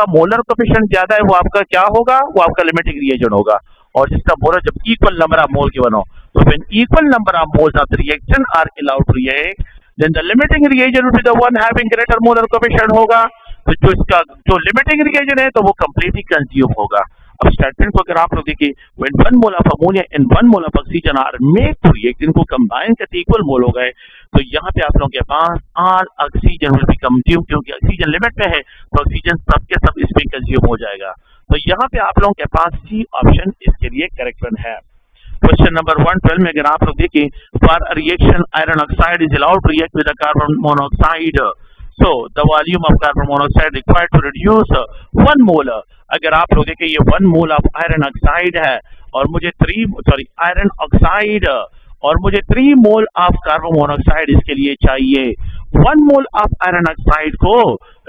मोलर कोएफिशिएंट ज्यादा है वो आपका क्या होगा, वो आपका लिमिटिंग रिएजेंट होगा। और जिसका मोलर जब equal number of mole given हो, तो when equal number of moles of the reaction are allowed to react then the limiting reagent will be the one having greater molar coefficient होगा। तो जो इसका जो लिमिटिंग रिएजेंट है तो वो कंप्लीटली कंज्यूम होगा। अब स्टेटमेंट को अगर आप लोग देखिए when 1 mole of ammonia and 1 mole of oxygen are made to react, इनको कंबाइन करके इक्वल मोल हो गए, तो यहाँ पे आप लोगों के पास all oxygen will be consume, क्योंकि ऑक्सीजन लिमिट में है तो ऑक्सीजन सब के सब इसमें कंज्यूम हो जाएगा। तो यहाँ पे आप लोगों के पास सी ऑप्शन इसके लिए करेक्ट है। क्वेश्चन नंबर 112 में अगर आप लोग देखिए for reaction iron oxide is allowed to react with carbon monoxide, so the volume of carbon monoxide required to reduce 1 mole, अगर आप लोग देखें ये 1 मोल ऑफ आयरन ऑक्साइड है और मुझे 3 मोल ऑफ कार्बन मोनोऑक्साइड इसके लिए चाहिए। 1 मोल ऑफ आयरन ऑक्साइड को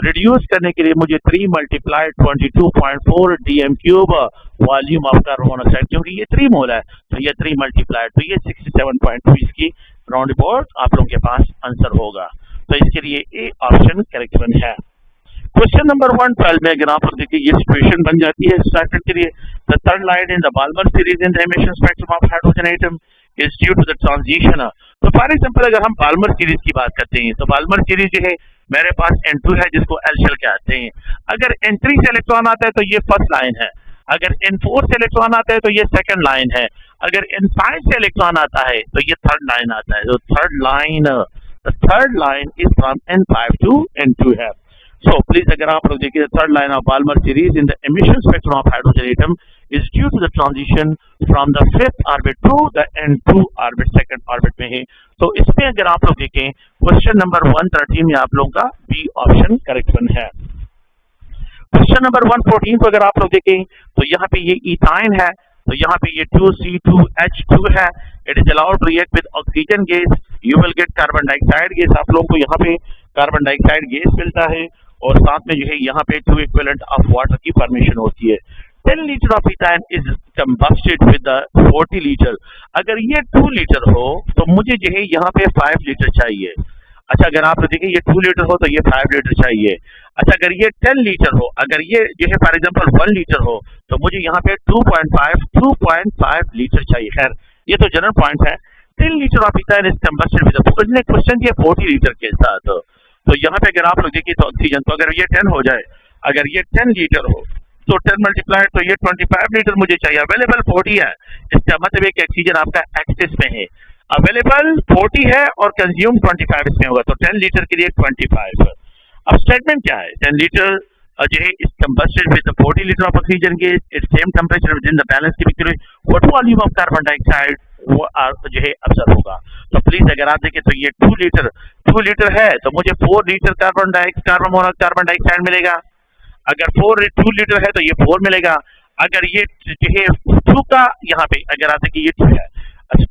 रिड्यूस करने के लिए मुझे 3 multiplied 22.4 dm³ volume of carbon monoxide, क्योंकि ये 3 मोल है तो ये 3 मल्टीप्लाइड तो ये 67.2 इसकी राउंड अबाउट आप लोगों के पास आंसर होगा। तो इसके लिए ए ऑप्शन करेक्ट है। क्वेश्चन नंबर 112 में अगर आप लोग देखिए ये सिचुएशन बन जाती है स्टेटमेंट के लिए the third line in the Balmer series in the emission spectrum of hydrogen atom is due to the transition. तो फॉर एग्जांपल अगर हम बाल्मर सीरीज की बात करते हैं तो बाल्मर सीरीज जो है मेरे पास N2 है जिसको L शेल कहते हैं। अगर N3 से इलेक्ट्रॉन आता है तो ये फर्स्ट लाइन है, अगर N4 से इलेक्ट्रॉन आता है तो ये सेकंड लाइन है, अगर N5 से इलेक्ट्रॉन आता है तो ये थर्ड लाइन आता है। तो the third line is from N5 to N2 है। So please अगर आप लोग देखिए third line of Balmer series in the emission spectrum of hydrogen atom is due to the transition from the fifth orbit to the N2 orbit, second orbit में है। तो इसमें अगर आप लोग देखें क्वेश्चन नंबर 113 में आप लोगों का बी ऑप्शन करेक्ट वन है। क्वेश्चन नंबर 114 को अगर आप लोग देखें तो यहाँ पे ये इथाइन है, तो यहाँ पे ये 2C2H2 है। It is allowed to react with oxygen gas, you will get carbon dioxide gas. आप लोगों को यहाँ पे कार्बन डाइऑक्साइड गैस मिलता है और साथ में जो है यहाँ पे 2 इक्विवेलेंट ऑफ वाटर की फॉर्मेशन होती है। 10 litre of ethyne is combusted with 40 litre. अगर ये 2 लीटर हो तो मुझे जो है यहाँ पे 5 लीटर चाहिए। अच्छा, अगर आप देखिए ये 2 लीटर हो तो ये 5 लीटर चाहिए। अच्छा, अगर ये 10 लीटर हो, अगर ये जो है फॉर एग्जांपल 1 लीटर हो तो मुझे यहाँ पे 2.5 लीटर चाहिए। खैर ये तो जनरल पॉइंट है। 10 litre of ethyne is combusted with question दिया 40 लीटर के साथ, तो यहाँ पे अगर आप लोग देखिए तो ऑक्सीजन, तो अगर ये 10 हो जाए, अगर ये 10 लीटर हो तो 10 मल्टीप्लाई तो ये 25 लीटर मुझे चाहिए। अवेलेबल 40 है, इसका मतलब है कि ऑक्सीजन आपका एक्सेस में है। अवेलेबल 40 है और कंज्यूम 25 इसमें होगा, तो 10 लीटर के लिए 25। अब स्टेटमेंट क्या है? 10 लीटर जो है is combusted with 40 litre of oxygen gas at same temperature with in the balance की picture what volume of carbon dioxide वो जो है ऑब्जर्व होगा। तो प्लीज अगर आप देखें तो ये 2 लीटर है तो मुझे 4 लीटर कार्बन डाइऑक्साइड मिलेगा। अगर 2 लीटर है तो ये 4 मिलेगा। अगर ये जो है 2 का यहाँ पे अगर आप देखिए ये 2 है,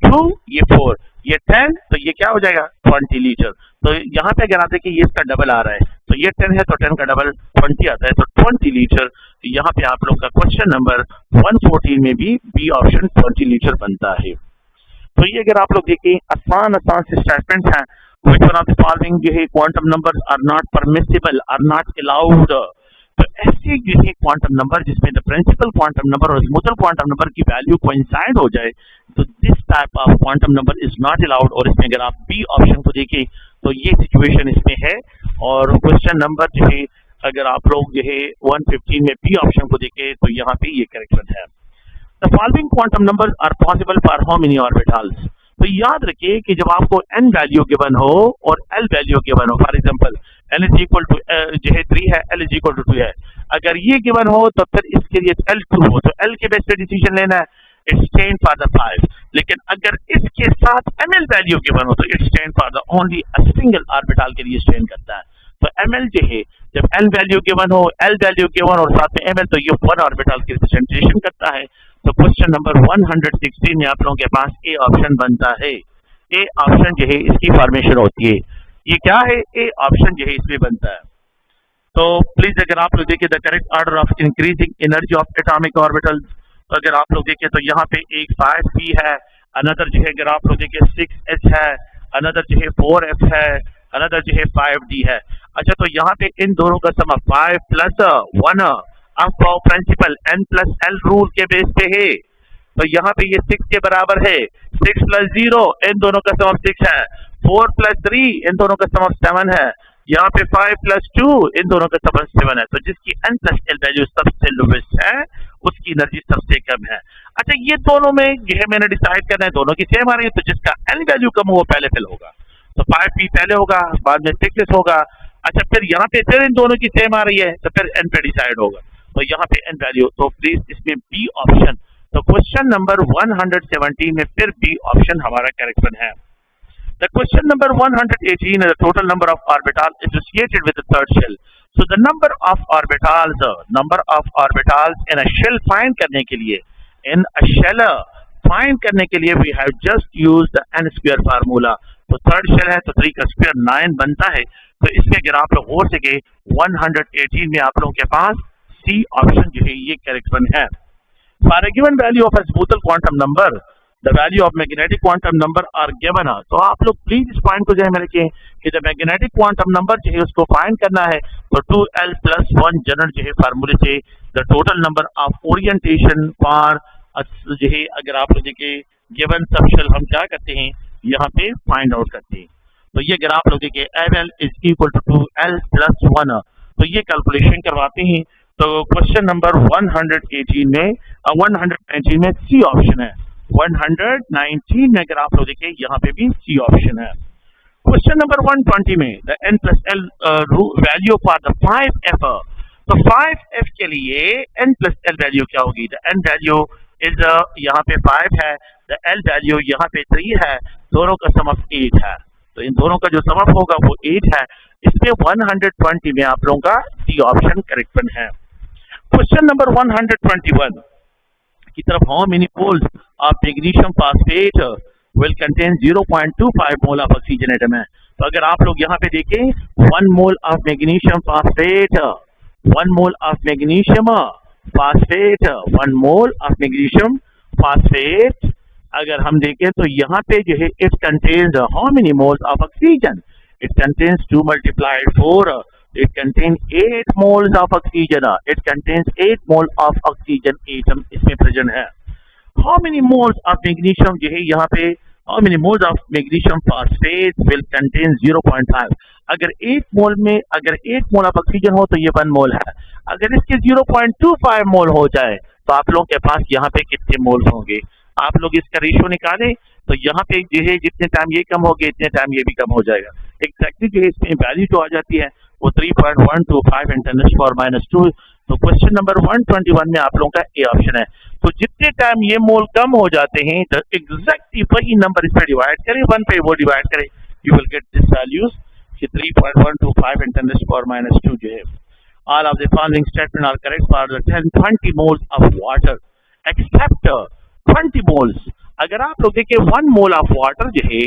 2 ये 4 ये 10 तो ये क्या हो जाएगा 20 लीटर। तो यहाँ पे अगर आप देखिए ये इसका डबल आ रहा है, तो ये 10 है तो 10 का डबल 20 आता है, तो 20 लीटर। यहाँ पे आप लोग का क्वेश्चन नंबर 114 में भी बी ऑप्शन 20 लीटर बनता है। तो ये अगर आप लोग देखिए आसान से स्टेटमेंट है, which one of the following जो है quantum numbers are not permissible are not allowed. तो ऐसे जो है क्वांटम नंबर जिसमें द प्रिंसिपल क्वांटम नंबर और स्मूथर क्वांटम नंबर की वैल्यू कोइंसाइड हो जाए तो this type of quantum number is not allowed. और इसमें अगर आप बी ऑप्शन को देखें तो ये सिचुएशन इसमें है। और क्वेश्चन नंबर जो है अगर आप लोग जो है 115 में बी ऑप्शन को देखें तो यहाँ पे ये करेक्शन है। The following quantum numbers are possible for how many orbitals? तो याद रखिए कि जब आपको n वैल्यू गिवन हो और l वैल्यू गिवन हो, for example n is equal to जो है 3 है, l इज इक्वल टू 2 है, अगर ये गिवन हो तो फिर इसके लिए l2 हो तो l के बेस पे डिसीजन लेना है, इट्स स्टैंड फॉर द 5। लेकिन अगर इसके साथ ml वैल्यू गिवन हो तो it's stand for the only a single orbital के लिए स्टैंड करता है। तो ml जो है जब l वैल्यू गिवन हो, l वैल्यू गिवन और साथ में ml तो ये 1 ऑर्बिटल की रिप्रेजेंटेशन करता है। तो क्वेश्चन नंबर 116 में आप लोगों के पास ए ऑप्शन बनता है। ए ऑप्शन जो है इसकी फॉर्मेशन होती है, ये क्या है ए ऑप्शन जो है इसमें बनता है। तो प्लीज अगर आप लोग देखें the correct order of increasing energy of atomic orbitals, तो अगर आप लोग देखें तो यहाँ पे एक 5p है, अनदर जो है अगर आप लोग देखें 6h है, अनदर जो है 4f है, अनदर जो है 5d है। अच्छा, तो यहाँ पे इन दोनों का सम 5 + 1 अब प्रिंसिपल n + l रूल के बेस पे है, तो यहाँ पे ये 6 के बराबर है। 6 + 0 इन दोनों का सम 6 है, 4 + 3 इन दोनों का सम 7 है, यहाँ पे 5 + 2 इन दोनों का सम 7 है। तो जिसकी n + l वैल्यू सबसे लोवेस्ट है उसकी एनर्जी सबसे कम है। अच्छा, ये दोनों में यह मैंने डिसाइड करना है, दोनों की सेम आ रही है, तो जिसका l वैल्यू कम हो वो पहले फिल होगा, तो 5p पहले होगा, बाद में 6s होगा। अच्छा, फिर यहाँ पे फिर इन दोनों की सेम आ रही है तो फिर n पे डिसाइड होगा, तो यहाँ पे n वैल्यू, तो प्लीज इसमें बी ऑप्शन। तो क्वेश्चन नंबर 117 में फिर बी ऑप्शन हमारा करेक्शन है। The question number 118 is the total number of orbitals associated with the third shell. So the number of orbitals in a shell find करने के लिए we have just used the n square formula. तो third shell है तो 3 का square 9 बनता है। तो इसमें अगर आप लोग हो सके 118 में आप लोगों के पास सी ऑप्शन जो है ये करेक्शन है। For a given value of a azimuthal quantum number the value of magnetic quantum number are given. तो आप लोग प्लीज इस पॉइंट को जो है में रखें कि जब मैग्नेटिक क्वांटम नंबर जो है उसको फाइंड करना है तो 2l + 1 जनरल जो है फार्मूले से the total number of orientation for जो है अगर आप लोग देखें गिवन सबशेल हम क्या करते हैं यहाँ पे फाइंड आउट करते हैं। तो ये अगर आप लोग देखें ml = 2l + 1 तो ये कैलकुलेशन करवाते हैं। तो क्वेश्चन नंबर 119 में सी ऑप्शन है। 119 में अगर आप लोग देखें यहाँ पे भी सी ऑप्शन है। क्वेश्चन नंबर 120 में the n + l value for the 5f। तो तो 5f के लिए n प्लस l वैल्यू क्या होगी? द n वैल्यू इज यहाँ पे 5 है, द l वैल्यू यहाँ पे 3 है, दोनों का सम ऑफ 8 है। तो इन दोनों का जो सम ऑफ होगा वो 8 है। इसमें 120 में आप लोगों का डी ऑप्शन करेक्ट वन है। क्वेश्चन नंबर 121 की तरफ, how many moles of magnesium phosphate will contain 0.25 mole of oxygen atom है। तो अगर आप लोग यहाँ पे देखें 1 mole of magnesium phosphate, 1 mole of magnesium phosphate, 1 mole of magnesium phosphate अगर हम देखें तो यहाँ पे जो है it contains how many moles of oxygen? It contains 2 multiplied 4, it contains 8 moles of oxygen, it contains 8 mole of oxygen atom इसमें present है। how many moles of magnesium जो है यहाँ पे, how many moles of magnesium phosphate will contain 0.5? अगर 8 मोल में अगर 8 मोल of oxygen हो तो ये 1 मोल है। अगर इसके 0.25 मोल हो जाए तो आप लोगों के पास यहाँ पे कितने मोल होंगे? आप लोग इसका रेशियो निकालें तो यहाँ पे जो है जितने टाइम ये कम होगा इतने टाइम ये भी कम हो जाएगा। एग्जैक्टली जो है इसमें वैल्यू जो आ जाती है वो 3.125 × 10⁻²। तो क्वेश्चन नंबर 121 में आप लोगों का ए ऑप्शन है। तो जितने टाइम ये मोल कम हो जाते हैं तो एग्जैक्टली वही नंबर इस पे डिवाइड करें, 1 पे वो डिवाइड करें, you will get this values कि 3.125 × 10⁻² जो है। All of the following statement are correct for the 20 moles of water except 20 moles. अगर आप लोग देखिए 1 मोल ऑफ वाटर जो है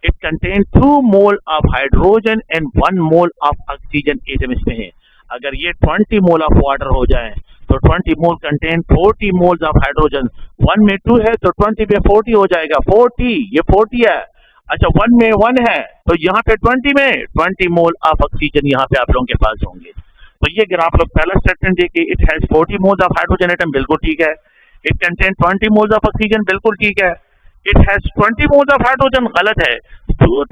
it contains 2 mole of hydrogen and 1 mole of oxygen atom इसमें है। अगर ये 20 मोल ऑफ वाटर हो जाए तो 20 मोल कंटेन 40 मोल्स ऑफ हाइड्रोजन। 1 में 2 है तो 20 में 40 हो जाएगा, 40 ये 40 है। अच्छा 1 में 1 है तो यहाँ पे 20 में 20 मोल ऑफ ऑक्सीजन यहाँ पे आप लोगों के पास होंगे। तो ये अगर आप लोग पहला स्टेटमेंट देखिए, it has 40 moles of hydrogen atom, बिल्कुल ठीक है। It contain 20 moles of oxygen, बिल्कुल ठीक है। It has 20 moles of hydrogen, गलत है।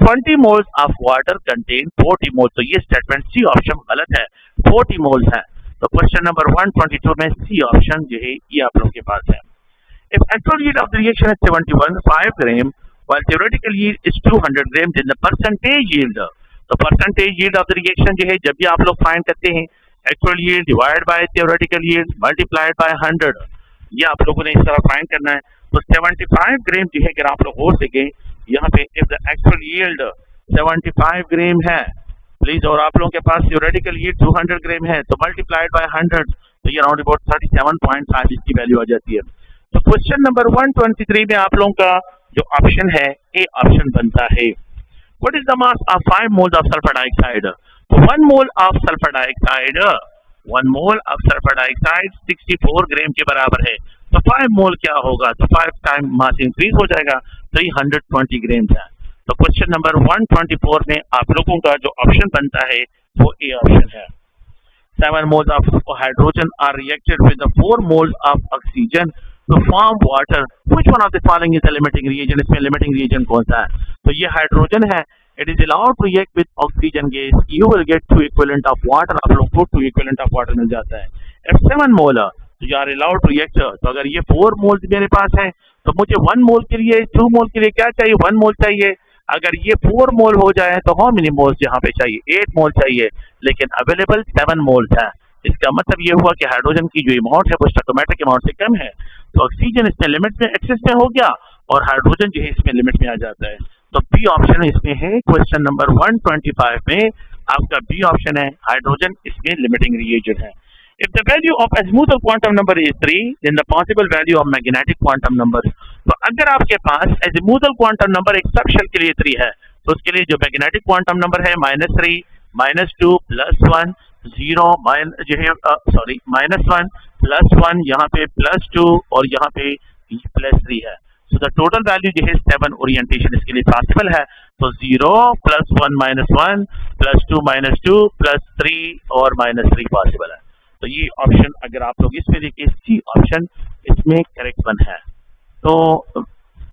20 moles of water contain 40 moles, तो ये स्टेटमेंट सी ऑप्शन गलत है, 40 मोल्स है। तो क्वेश्चन नंबर 122 में सी ऑप्शन जो है ये आप लोगों के पास है। If actual yield of the reaction is 71.5 gram while theoretical yield is 200 gram, then the percentage yield, तो percentage yield of the reaction जो है जब भी आप लोग फाइंड करते हैं actual yield divide by theoretical yield multiplied by 100, ये आप लोगों ने इस तरह फाइंड करना है। तो 75 ग्राम जो है अगर आप लोग हो सके यहाँ पे, इफ द एक्चुअल yield 75 ग्राम है प्लीज, और आप लोगों के पास theoretical yield 200 ग्राम है तो मल्टीप्लाइड बाय 100, तो ये अराउंड अबाउट 37.5 इसकी वैल्यू आ जाती है। तो क्वेश्चन नंबर 123 में आप लोगों का जो ऑप्शन है ए ऑप्शन बनता है। What is the mass of 5 moles of sulphur dioxide? तो 1 mole of sulphur dioxide, 1 mole of sulphur dioxide 64 ग्राम के बराबर है। तो 5 मोल क्या होगा? तो 5 टाइम मास इंक्रीज हो जाएगा, 320 ग्राम है। तो क्वेश्चन नंबर 124 में आप लोगों का जो ऑप्शन बनता है वो ए ऑप्शन है। 7 moles of hydrogen are reacted with the 4 moles of oxygen to form water. Which one of the following is the limiting reagent? इसमें limiting reagent कौन सा है? तो ये हाइड्रोजन है, it is allowed to react with oxygen gas, you will get 2 equivalent of water, आप लोग को 2 equivalent of water मिल जाता है। If 7 mole तो you are allowed to react, तो अगर ये 4 moles मेरे पास है तो मुझे 1 mole के लिए 2 mole के लिए क्या चाहिए? 1 mole चाहिए। अगर ये 4 मोल हो जाए तो हाउ मेनी मोल्स यहाँ पे चाहिए? 8 मोल चाहिए, लेकिन अवेलेबल 7 मोल्स है। इसका मतलब ये हुआ कि हाइड्रोजन की जो अमाउंट है वो स्टोइकोमेट्रिक अमाउंट से कम है, तो ऑक्सीजन इसमें लिमिट में एक्सेस में हो गया और हाइड्रोजन जो है इसमें लिमिट में आ जाता है। तो बी ऑप्शन इसमें है। क्वेश्चन नंबर 125 में आपका बी ऑप्शन है, हाइड्रोजन इसमें लिमिटिंग रिएजेंट है। If the value of azimuthal quantum number is 3, then the possible value of magnetic quantum number, तो अगर आपके पास azimuthal quantum number एक सब शेल के लिए 3 है तो उसके लिए जो magnetic quantum number है -3, -2, +1, 0, जो है -1, +1, यहाँ पे +2 और यहाँ पे +3 है। So the total value जो है 7 ओरिएंटेशन इसके लिए पॉसिबल है। तो 0, +1, -1, +2, -2, +3 और -3 पॉसिबल है। तो ये ऑप्शन अगर आप लोग इसमें देखिए सी ऑप्शन इसमें करेक्ट वन है। तो